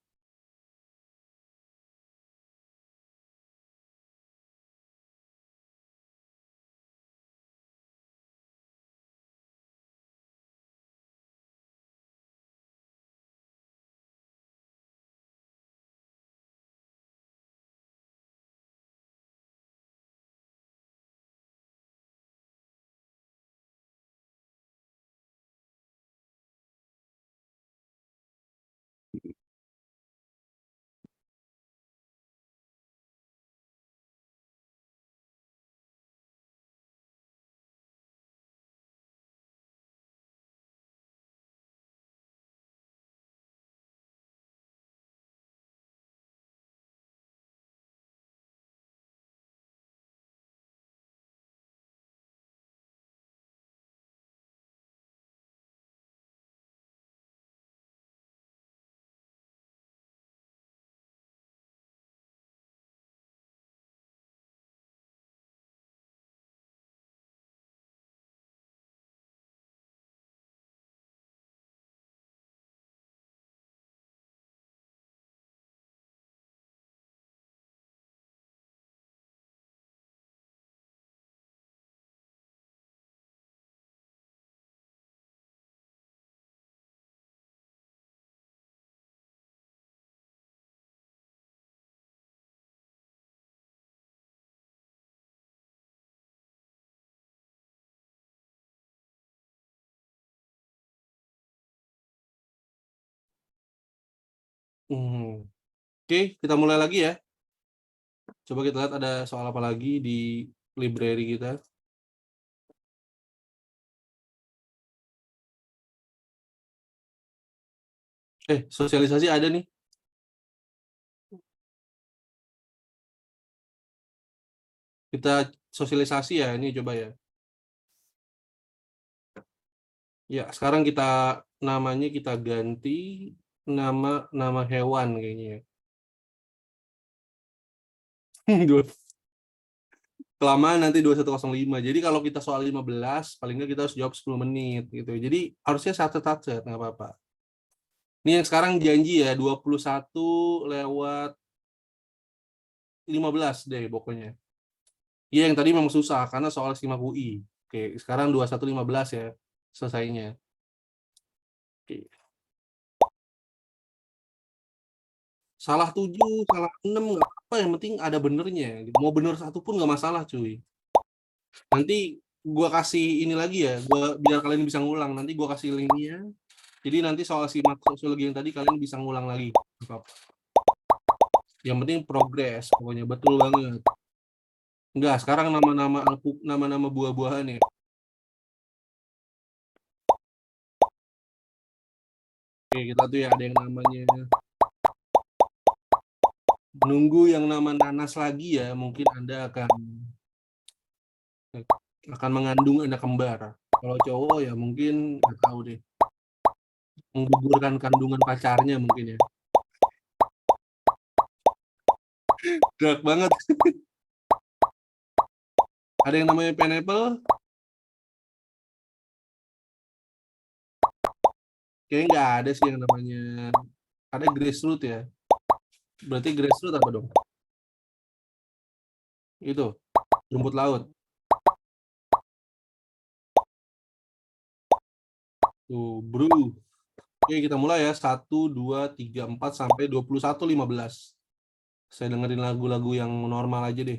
Oke, kita mulai lagi ya. Coba kita lihat ada soal apa lagi di library kita. Sosialisasi ada nih. Kita sosialisasi ya, ini coba ya. Ya, sekarang namanya kita ganti nama hewan kayaknya ya. Kelamaan nanti 21:05. Jadi kalau kita soal 15, paling nggak kita harus jawab 10 menit gitu. Jadi harusnya satu-satu, nggak apa-apa. Ini yang sekarang janji ya, 21:15 deh pokoknya. Iya, yang tadi memang susah karena soal SIMAK UI. Oke, sekarang 21:15 ya selesainya. Oke. Salah 7, salah 6 nggak apa-apa, yang penting ada benernya. Mau bener satu pun nggak masalah, cuy. Nanti gua kasih ini lagi ya, biar kalian bisa ngulang. Nanti gua kasih linknya. Jadi nanti soal SIMAK sosiologi yang tadi kalian bisa ngulang lagi. Yang penting progres, pokoknya betul banget. Enggak, sekarang nama-nama buah-buahan ya. Oke, kita tuh ya ada yang namanya menunggu yang nama nanas lagi ya, mungkin Anda akan akan mengandung anak kembar. Kalau cowok ya mungkin nggak tahu deh, menggugurkan kandungan pacarnya mungkin ya. Dark banget. Ada yang namanya pineapple? Kayaknya nggak ada sih yang namanya. Ada grassroot ya. Berarti grassroot apa dong? Itu rumput laut. Tuh, bro. Oke, kita mulai ya. 1, 2, 3, 4 sampai 21, 15. Saya dengerin lagu-lagu yang normal aja deh.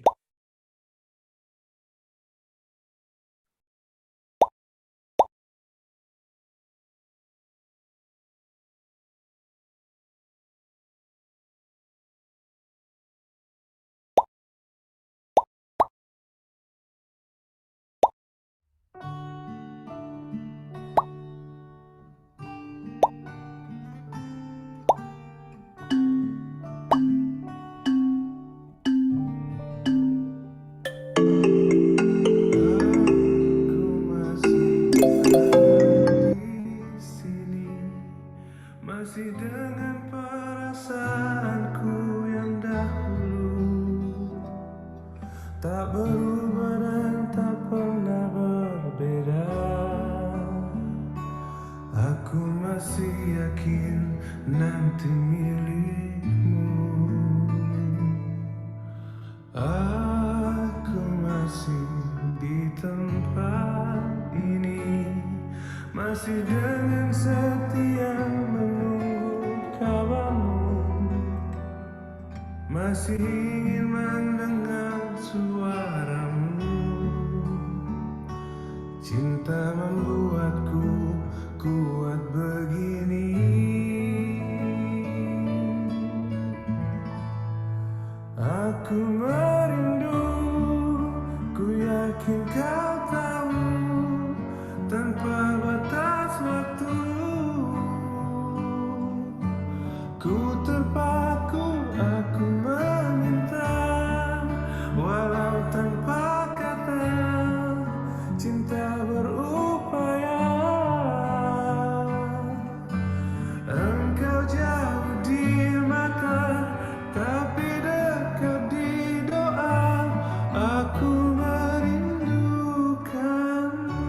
Masih dengan perasaanku yang dahulu, tak berubah dan tak pernah berbeda. Aku masih yakin nanti milikmu. Aku masih di tempat ini, masih dengan setia menunggu kabarmu, masih ingin mendengar suaramu. Cinta membuatku kuat begini. Aku merindu, ku yakin kau tahu, tanpa batas waktu. Ku terpaku, aku meminta, walau tanpa kata, cinta berupaya. Engkau jauh di mata, tapi dekat di doa. Aku merindukanmu.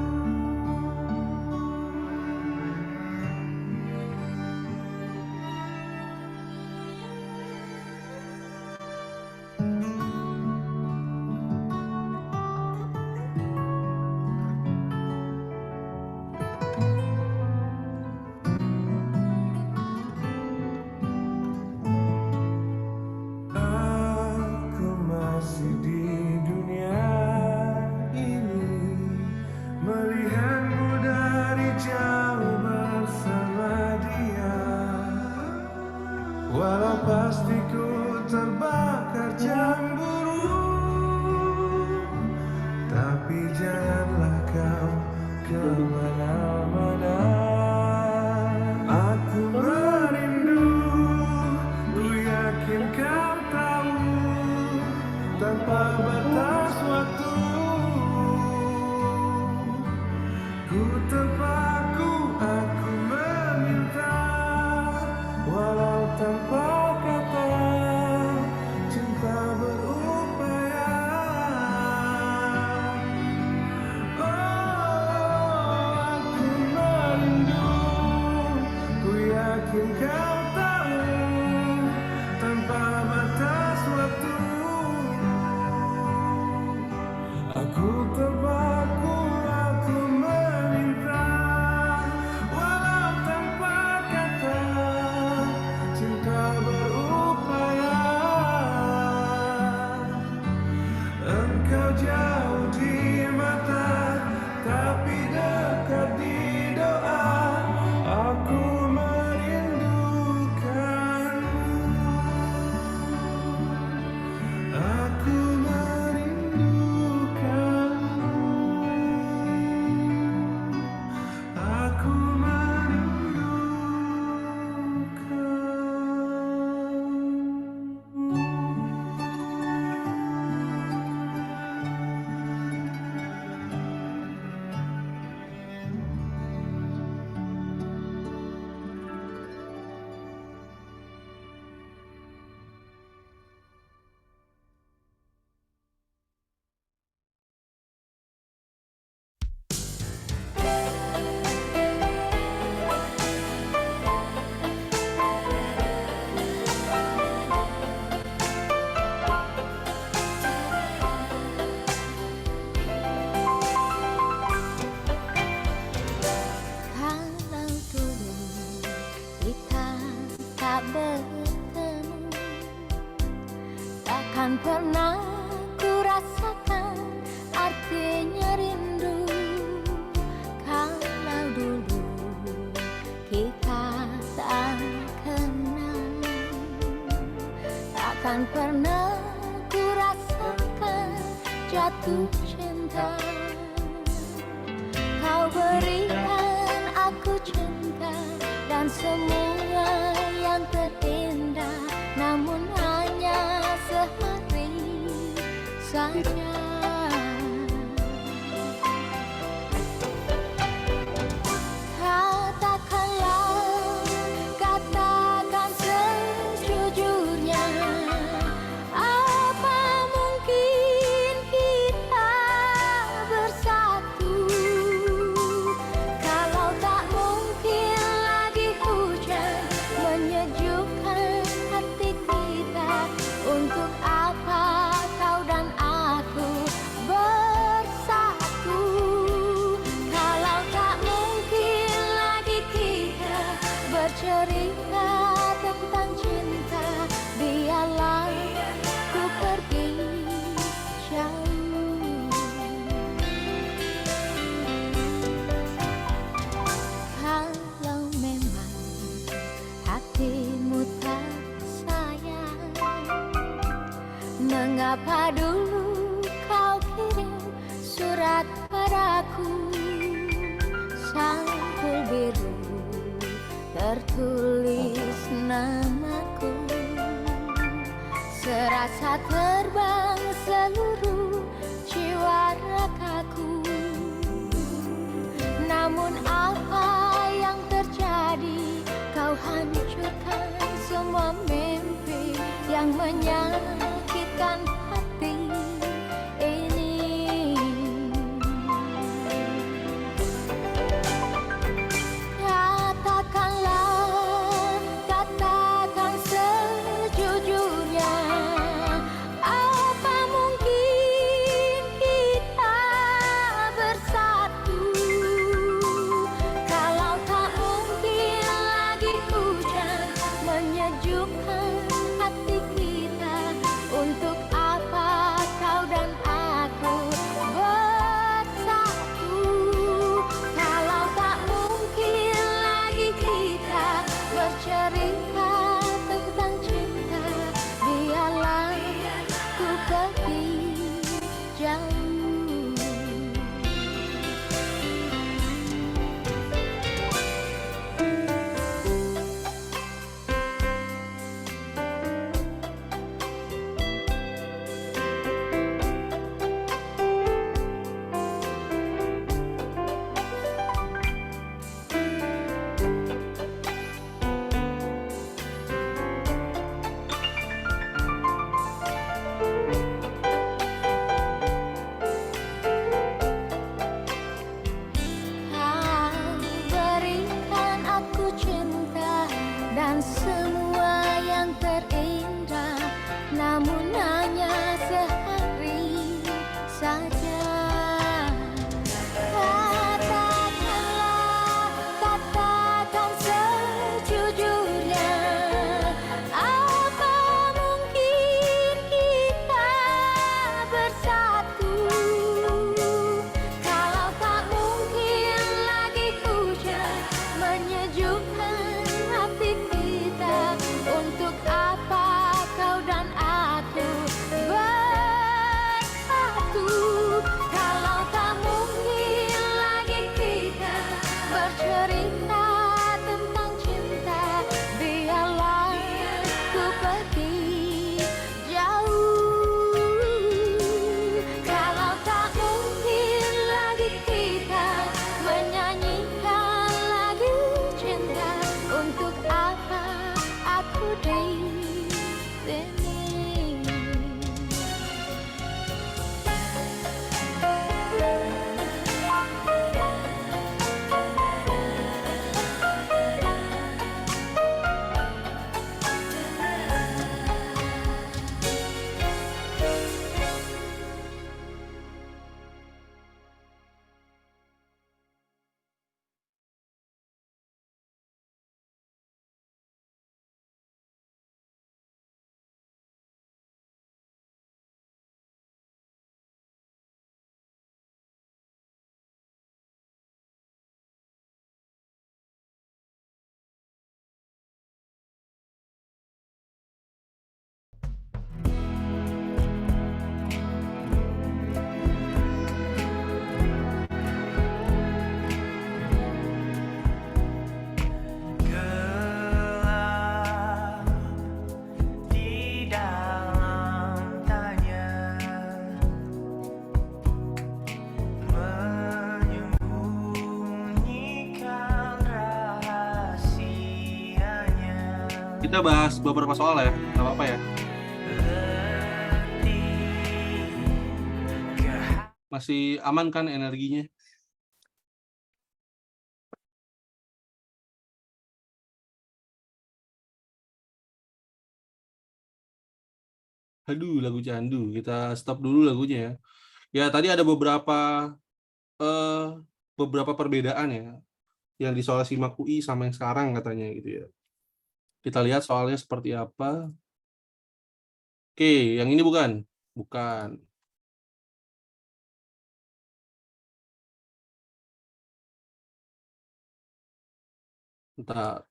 Aku masih di dunia ini, melihatmu dari jauh bersama dia. Walau pasti ku terbakar cemburu, tapi janganlah kau kemana-mana. Aku merindu, ku yakin kau tahu, tanpa batas waktu. Ku terpaku, aku meminta, walau tanpa kata, cinta berupaya. Oh, aku merindu, ku yakin kau tahu, tanpa batas waktu. Takkan pernah ku rasakan artinya rindu kalau dulu kita tak kenal. Takkan pernah ku rasakan jatuh cinta. Kau berikan aku cinta dan semua yang terindah, namun hanya sehari saja. Katakan sejujurnya, apa mungkin kita bersatu? Kalau tak mungkin lagi hujan menyejukkan hati kita, untuk apa kau dan aku bersatu? Kalau tak mungkin lagi kita bercerita tentang cinta, biarlah ku pergi jauh. Kalau memang hatimu tak sayang, mengapa dulu kau kirim surat padaku? Sampul biru tertulis namaku, serasa terbang seluruh jiwa ragaku. Namun apa yang terjadi? Kau hancurkan semua mimpi yang menyakitkan hati ini. Katakan sejujurnya, apa mungkin kita bersatu? Kalau tak mungkin lagi hujan menyejukkan hati kita, Kita bahas beberapa soal ya, nggak apa-apa ya. Masih aman kan energinya? Aduh, lagu candu. Kita stop dulu lagunya ya. Ya, tadi ada beberapa perbedaan ya, yang di soal SIMAK UI sama yang sekarang katanya gitu ya. Kita lihat soalnya seperti apa. Oke, yang ini bukan? Bukan. Bentar.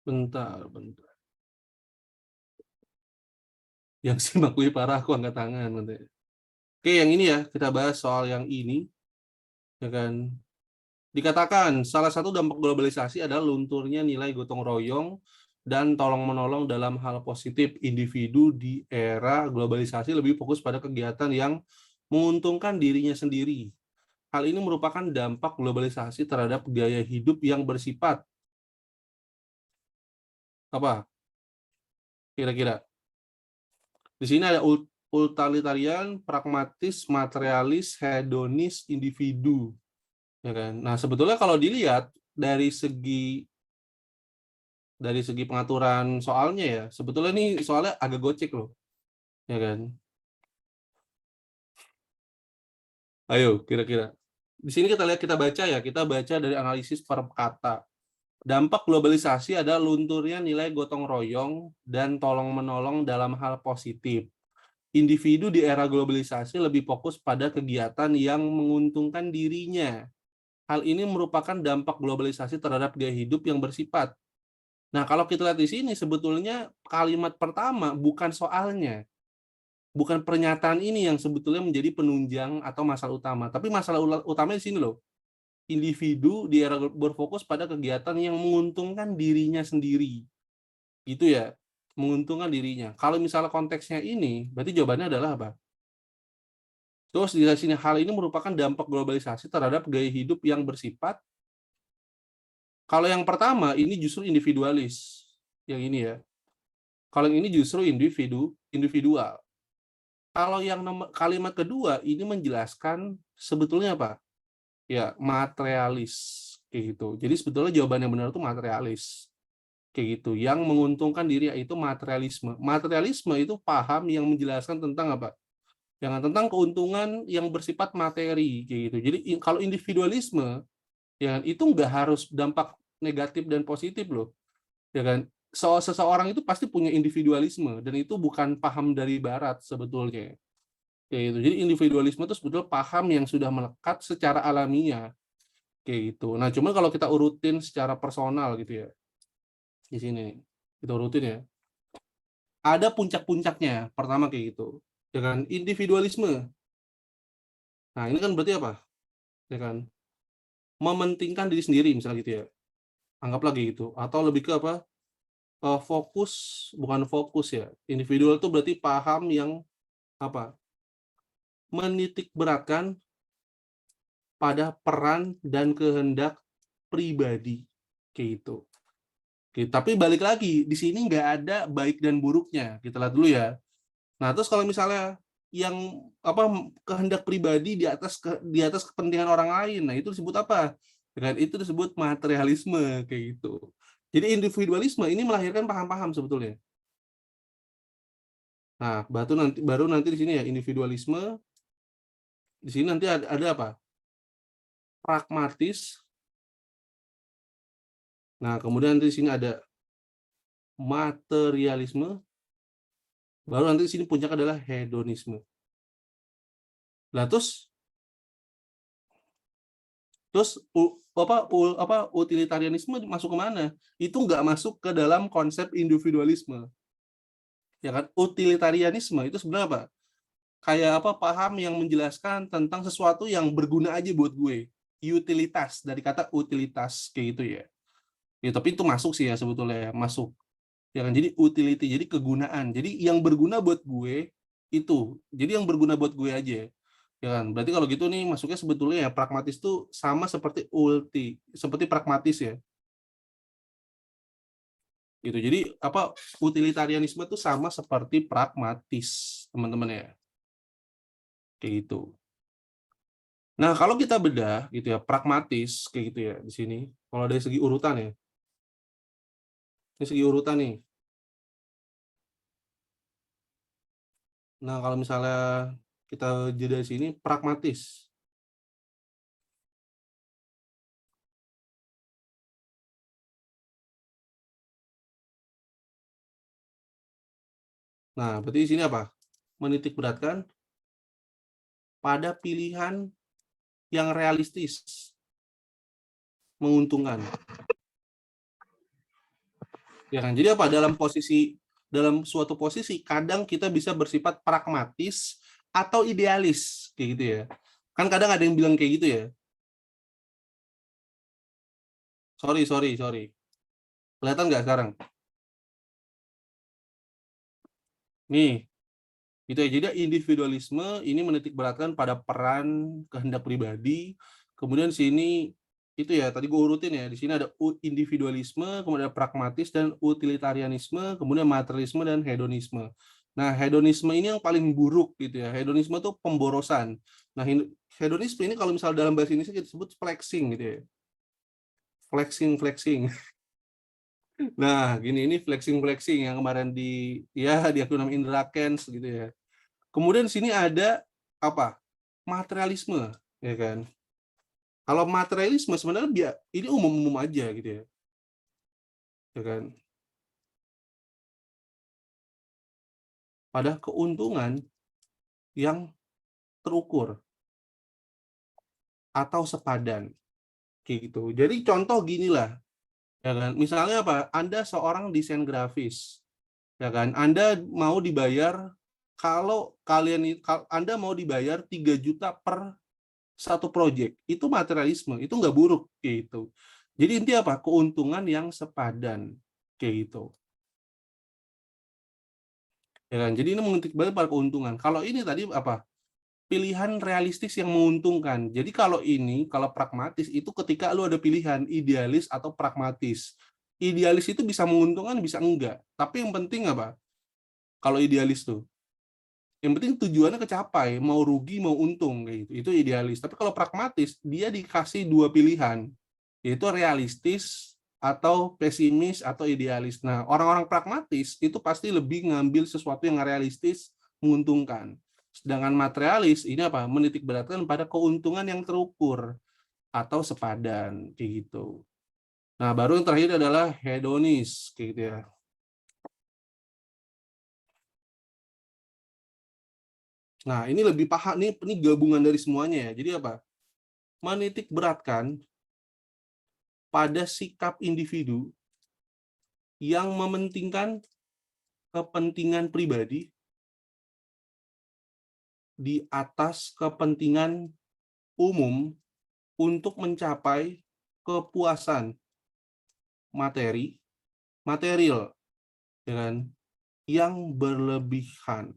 Bentar. Yang SIMAK UI parah, aku angkat tangan. Bentar. Oke, yang ini ya, kita bahas soal yang ini. Ya kan? Dikatakan salah satu dampak globalisasi adalah lunturnya nilai gotong royong dan tolong-menolong dalam hal positif. Individu di era globalisasi lebih fokus pada kegiatan yang menguntungkan dirinya sendiri. Hal ini merupakan dampak globalisasi terhadap gaya hidup yang bersifat apa? Kira-kira. Di sini ada utilitarian, pragmatis, materialis, hedonis, individu. Ya kan? Nah, sebetulnya kalau dilihat dari segi pengaturan soalnya ya, sebetulnya ini soalnya agak gocek loh. Ya kan? Ayo, kira-kira. Di sini kita baca dari analisis per kata. Dampak globalisasi adalah lunturnya nilai gotong royong dan tolong-menolong dalam hal positif. Individu di era globalisasi lebih fokus pada kegiatan yang menguntungkan dirinya. Hal ini merupakan dampak globalisasi terhadap gaya hidup yang bersifat. Nah, kalau kita lihat di sini, sebetulnya kalimat pertama bukan soalnya. Bukan pernyataan ini yang sebetulnya menjadi penunjang atau masalah utama. Tapi masalah utamanya di sini loh. Individu di era berfokus pada kegiatan yang menguntungkan dirinya sendiri. Gitu ya, menguntungkan dirinya. Kalau misalnya konteksnya ini, berarti jawabannya adalah apa? Terus di sini hal ini merupakan dampak globalisasi terhadap gaya hidup yang bersifat. Kalau yang pertama ini justru individualis. Yang ini ya. Kalau yang ini justru individual. Kalau yang kalimat kedua ini menjelaskan sebetulnya apa? Ya, materialis kayak gitu. Jadi sebetulnya jawaban yang benar itu materialis. Kayak gitu. Yang menguntungkan diri yaitu materialisme. Materialisme itu paham yang menjelaskan tentang apa? Yang tentang keuntungan yang bersifat materi kayak gitu. Jadi kalau individualisme ya itu nggak harus dampak negatif dan positif loh. Ya kan? Seseorang itu pasti punya individualisme dan itu bukan paham dari barat sebetulnya. Kayak gitu. Jadi individualisme itu sebetulnya paham yang sudah melekat secara alamiah. Kayak gitu. Nah, cuma kalau kita urutin secara personal gitu ya. Di sini kita urutin ya. Ada puncak-puncaknya. Pertama kayak gitu. Ya kan? Individualisme. Nah, ini kan berarti apa? Ya kan? Mementingkan diri sendiri misalnya gitu ya. Anggap lagi gitu. Atau lebih ke apa? Fokus, bukan fokus ya. Individual itu berarti paham yang apa? Menitik beratkan pada peran dan kehendak pribadi kayak gitu. Oke, tapi balik lagi di sini nggak ada baik dan buruknya. Kita lihat dulu ya. Nah, terus kalau misalnya yang apa kehendak pribadi di atas kepentingan orang lain, nah itu disebut apa? Dengan itu disebut materialisme kayak gitu. Jadi individualisme ini melahirkan paham-paham sebetulnya. Nah, baru nanti di sini ya individualisme. Di sini nanti ada apa? Pragmatis. Nah, kemudian nanti di sini ada materialisme. Baru nanti di sini puncak adalah hedonisme. Nah, terus utilitarianisme masuk ke mana? Itu nggak masuk ke dalam konsep individualisme. Ya kan? Utilitarianisme itu sebenarnya apa? Kayak apa paham yang menjelaskan tentang sesuatu yang berguna aja buat gue. Utilitas, dari kata utilitas kayak gitu ya. Ya, tapi itu masuk sih ya sebetulnya ya, masuk. Ya kan, jadi utility, jadi kegunaan. Jadi yang berguna buat gue itu. Jadi yang berguna buat gue aja. Ya kan? Berarti kalau gitu nih masuknya sebetulnya ya pragmatis tuh sama seperti seperti pragmatis ya. Gitu. Jadi apa utilitarianisme itu sama seperti pragmatis, teman-teman ya. Kayak gitu. Nah, kalau kita bedah gitu ya, pragmatis kayak gitu ya di sini. Kalau dari segi urutan ya. Dari segi urutan nih. Nah, kalau misalnya kita jeda di sini pragmatis. Nah, berarti di sini apa? Menitik beratkan pada pilihan yang realistis, menguntungkan. Ya kan? Jadi apa? Dalam suatu posisi kadang kita bisa bersifat pragmatis atau idealis kayak gitu ya. Kan kadang ada yang bilang kayak gitu ya. Sorry. Kelihatan nggak sekarang? Nih, gitu ya. Jadi individualisme ini menitik beratkan pada peran kehendak pribadi. Kemudian sini itu ya tadi gue urutin ya. Di sini ada individualisme, kemudian ada pragmatis dan utilitarianisme, kemudian materialisme dan hedonisme. Nah, hedonisme ini yang paling buruk gitu ya. Hedonisme itu pemborosan. Nah, hedonisme ini kalau misalnya dalam bahasa Indonesia kita sebut flexing gitu ya. Flexing. Nah, ini flexing yang kemarin di akronim Indra Kens gitu ya. Kemudian sini ada apa? Materialisme, ya kan? Kalau materialisme sebenarnya ini umum-umum aja gitu ya. Ya kan? Pada keuntungan yang terukur atau sepadan kayak gitu. Jadi contoh gini lah. Ya kan? Misalnya apa? Anda seorang desain grafis. Ya kan? Anda mau dibayar kalau Anda mau dibayar 3 juta per satu proyek, itu materialisme, itu nggak buruk kayak gitu. Jadi intinya apa? Keuntungan yang sepadan kayak gitu. Ya kan? Jadi ini menitik beratkan pada keuntungan. Kalau ini tadi apa? Pilihan realistis yang menguntungkan. Jadi kalau pragmatis itu ketika lu ada pilihan idealis atau pragmatis. Idealis itu bisa menguntungkan, bisa enggak. Tapi yang penting apa? Kalau idealis tuh, yang penting tujuannya kecapai, mau rugi mau untung kayak gitu. Itu idealis. Tapi kalau pragmatis, dia dikasih 2 pilihan, yaitu realistis atau pesimis atau idealis. Nah, orang-orang pragmatis itu pasti lebih ngambil sesuatu yang realistis, menguntungkan. Sedangkan materialis ini apa? Menitik beratkan pada keuntungan yang terukur atau sepadan kayak gitu. Nah, baru yang terakhir adalah hedonis kayak gitu ya. Nah, ini lebih paham nih, ini gabungan dari semuanya ya. Jadi apa? Menitik beratkan pada sikap individu yang mementingkan kepentingan pribadi di atas kepentingan umum untuk mencapai kepuasan material, ya kan, yang berlebihan.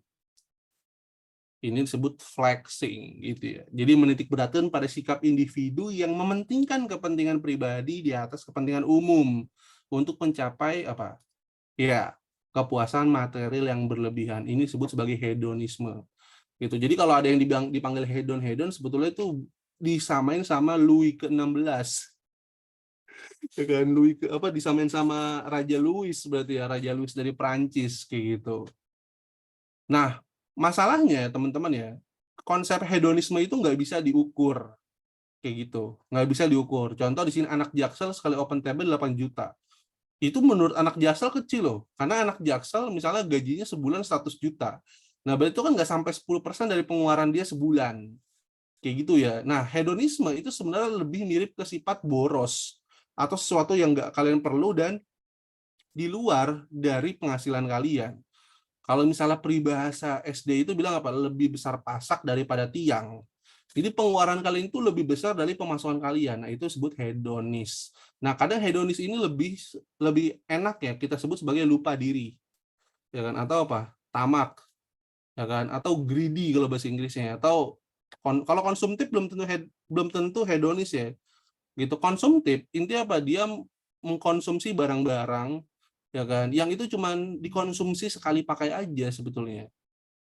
Ini disebut flexing gitu ya. Jadi menitik beratkan pada sikap individu yang mementingkan kepentingan pribadi di atas kepentingan umum untuk mencapai apa? Ya, kepuasan material yang berlebihan. Ini disebut sebagai hedonisme. Gitu. Jadi kalau ada yang dipanggil hedon sebetulnya itu disamain sama Louis ke-16. Ya kan, disamain sama Raja Louis berarti ya, Raja Louis dari Prancis kayak gitu. Nah, masalahnya teman-teman ya, konsep hedonisme itu nggak bisa diukur kayak gitu, nggak bisa diukur. Contoh di sini anak Jaksel sekali open table 8 juta. Itu menurut anak Jaksel kecil loh, karena anak Jaksel misalnya gajinya sebulan 100 juta. Nah, berarti itu kan nggak sampai 10% dari pengeluaran dia sebulan. Kayak gitu ya. Nah, hedonisme itu sebenarnya lebih mirip ke sifat boros atau sesuatu yang nggak kalian perlu dan di luar dari penghasilan kalian. Kalau misalnya peribahasa SD itu bilang apa? Lebih besar pasak daripada tiang. Jadi pengeluaran kalian itu lebih besar dari pemasukan kalian. Nah, itu disebut hedonis. Nah, kadang hedonis ini lebih enak ya kita sebut sebagai lupa diri. Ya kan? Atau apa? Tamak. Ya kan? Atau greedy kalau bahasa Inggrisnya. Atau kalau konsumtif belum tentu hedonis ya. Gitu. Konsumtif intinya apa? Dia mengkonsumsi barang-barang ya kan yang itu cuman dikonsumsi sekali pakai aja sebetulnya.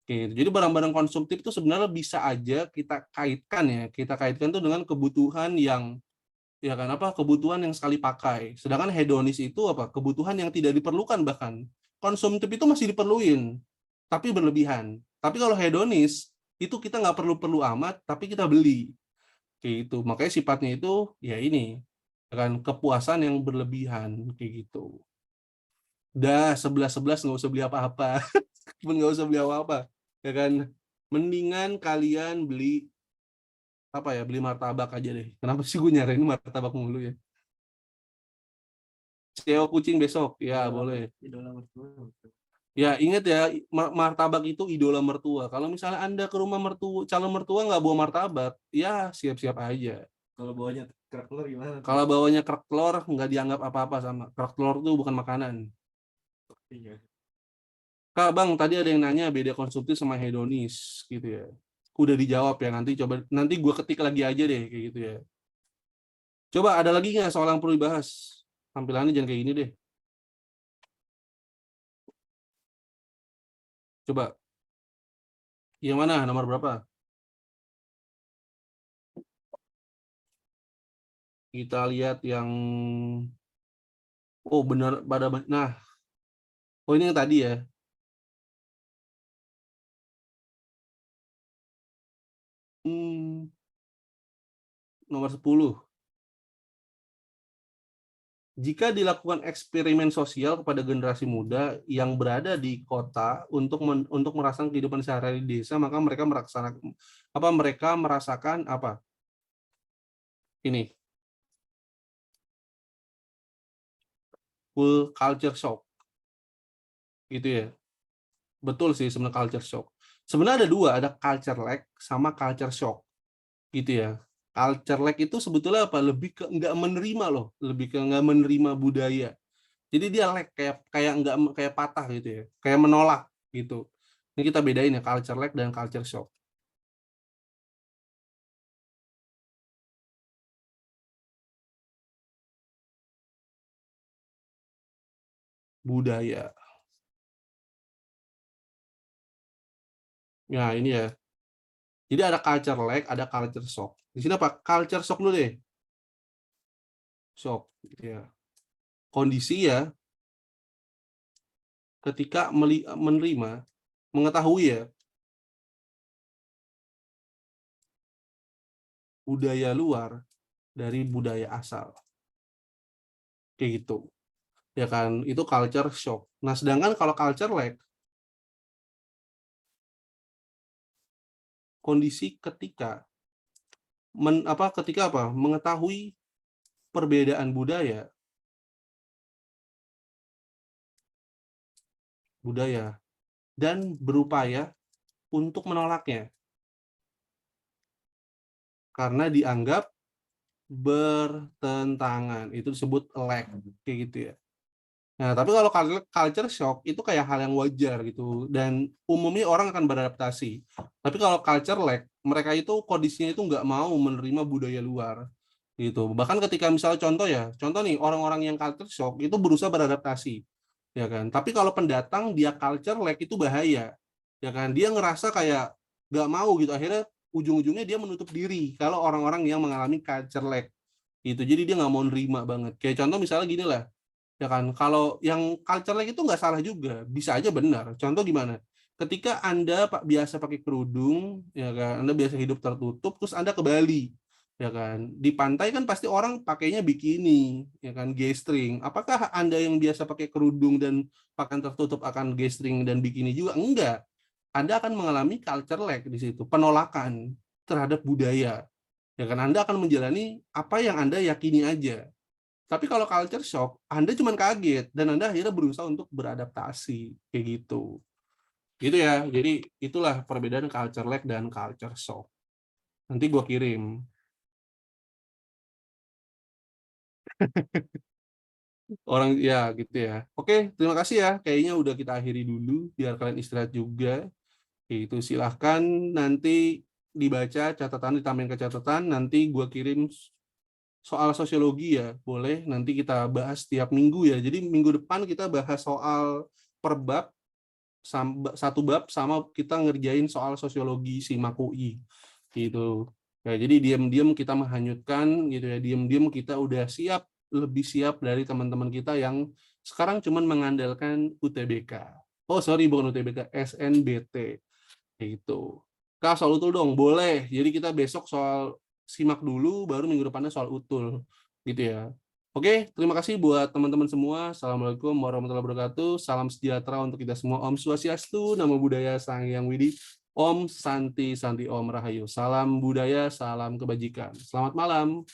Oke, jadi barang-barang konsumtif itu sebenarnya bisa aja kita kaitkan tuh dengan kebutuhan yang ya kan apa kebutuhan yang sekali pakai. Sedangkan hedonis itu apa? Kebutuhan yang tidak diperlukan, bahkan konsumtif itu masih diperluin tapi berlebihan. Tapi kalau hedonis itu kita nggak perlu amat tapi kita beli. Kayak gitu. Makanya sifatnya itu ya ini ya kan kepuasan yang berlebihan kayak gitu. Udah 11 nggak usah beli apa-apa. Nggak usah beli apa-apa. Ya kan, mendingan kalian beli apa ya, beli martabak aja deh. Kenapa sih gue nyaranin martabak mulu ya? CEO kucing besok ya boleh. Idola mertua. Ya ingat ya, martabak itu idola mertua. Kalau misalnya Anda ke rumah calon mertua nggak bawa martabak, ya siap-siap aja. Kalau bawanya kerak telur gimana? Kalau bawanya kerak telur nggak dianggap apa-apa, sama kerak telur itu bukan makanan. Iya. Kak Bang, tadi ada yang nanya beda konsumtif sama hedonis gitu ya. Udah dijawab ya, nanti gue ketik lagi aja deh kayak gitu ya. Coba ada lagi nggak soal yang perlu dibahas? Tampilannya jangan kayak gini deh. Coba. Yang mana? Nomor berapa? Kita lihat yang oh benar nah. Oh ini yang tadi ya. Nomor 10. Jika dilakukan eksperimen sosial kepada generasi muda yang berada di kota untuk merasakan kehidupan sehari-hari di desa, maka mereka merasakan apa? Ini. Full culture shock. Gitu ya. Betul sih sebenarnya culture shock. Sebenarnya ada dua, ada culture lag sama culture shock. Gitu ya. Culture lag itu sebetulnya apa? Lebih ke nggak menerima loh, lebih ke nggak menerima budaya. Jadi dia lag kayak nggak kayak patah gitu ya, kayak menolak gitu. Ini kita bedain ya culture lag dan culture shock. Budaya. Ya ini ya. Jadi ada culture lag, ada culture shock. Di sini apa? Culture shock dulu deh. Shock, ya. Kondisi ya. Ketika menerima, mengetahui ya. Budaya luar dari budaya asal. Kayak gitu. Ya kan, itu culture shock. Nah, sedangkan kalau culture lag, kondisi ketika mengetahui perbedaan budaya dan berupaya untuk menolaknya karena dianggap bertentangan. Itu disebut lag kayak gitu ya. Nah, tapi kalau culture shock itu kayak hal yang wajar gitu dan umumnya orang akan beradaptasi. Tapi kalau culture lag, mereka itu kondisinya itu nggak mau menerima budaya luar gitu. Bahkan ketika misalnya contoh nih orang-orang yang culture shock itu berusaha beradaptasi, ya kan. Tapi kalau pendatang dia culture lag itu bahaya, ya kan. Dia ngerasa kayak nggak mau gitu. Akhirnya ujung-ujungnya dia menutup diri kalau orang-orang yang mengalami culture lag gitu. Jadi dia nggak mau nerima banget. Kayak contoh misalnya gini lah. Ya kan, kalau yang culture lag itu nggak salah juga, bisa aja benar. Contoh gimana? Ketika Anda biasa pakai kerudung, ya kan, Anda biasa hidup tertutup, terus Anda ke Bali, ya kan, di pantai kan pasti orang pakainya bikini, ya kan, G-string. Apakah Anda yang biasa pakai kerudung dan pakaian tertutup akan G-string dan bikini juga? Enggak. Anda akan mengalami culture lag di situ, penolakan terhadap budaya. Ya kan, Anda akan menjalani apa yang Anda yakini aja. Tapi kalau culture shock, Anda cuma kaget dan Anda akhirnya berusaha untuk beradaptasi kayak gitu. Gitu ya. Jadi itulah perbedaan culture lag dan culture shock. Nanti gua kirim. Orang ya gitu ya. Oke, terima kasih ya. Kayaknya udah kita akhiri dulu biar kalian istirahat juga. Itu silahkan nanti dibaca catatan, ditambahin ke catatan, nanti gua kirim soal sosiologi ya. Boleh nanti kita bahas tiap minggu ya. Jadi minggu depan kita bahas soal per bab, satu bab sama kita ngerjain soal sosiologi SIMAK UI gitu. Ya, jadi diam-diam kita menghanyutkan gitu ya. Diam-diam kita udah siap, lebih siap dari teman-teman kita yang sekarang cuman mengandalkan UTBK. Oh, sorry, bukan UTBK, SNBT. Itu. Kak, soal utul dong, boleh. Jadi kita besok soal SIMAK dulu, baru minggu depannya soal utul. Gitu ya. Oke, terima kasih buat teman-teman semua. Assalamualaikum warahmatullahi wabarakatuh. Salam sejahtera untuk kita semua. Om Swastiastu, Namo Buddhaya, Sang Hyang Widi. Om Santi Santi Om Rahayu. Salam budaya, salam kebajikan. Selamat malam.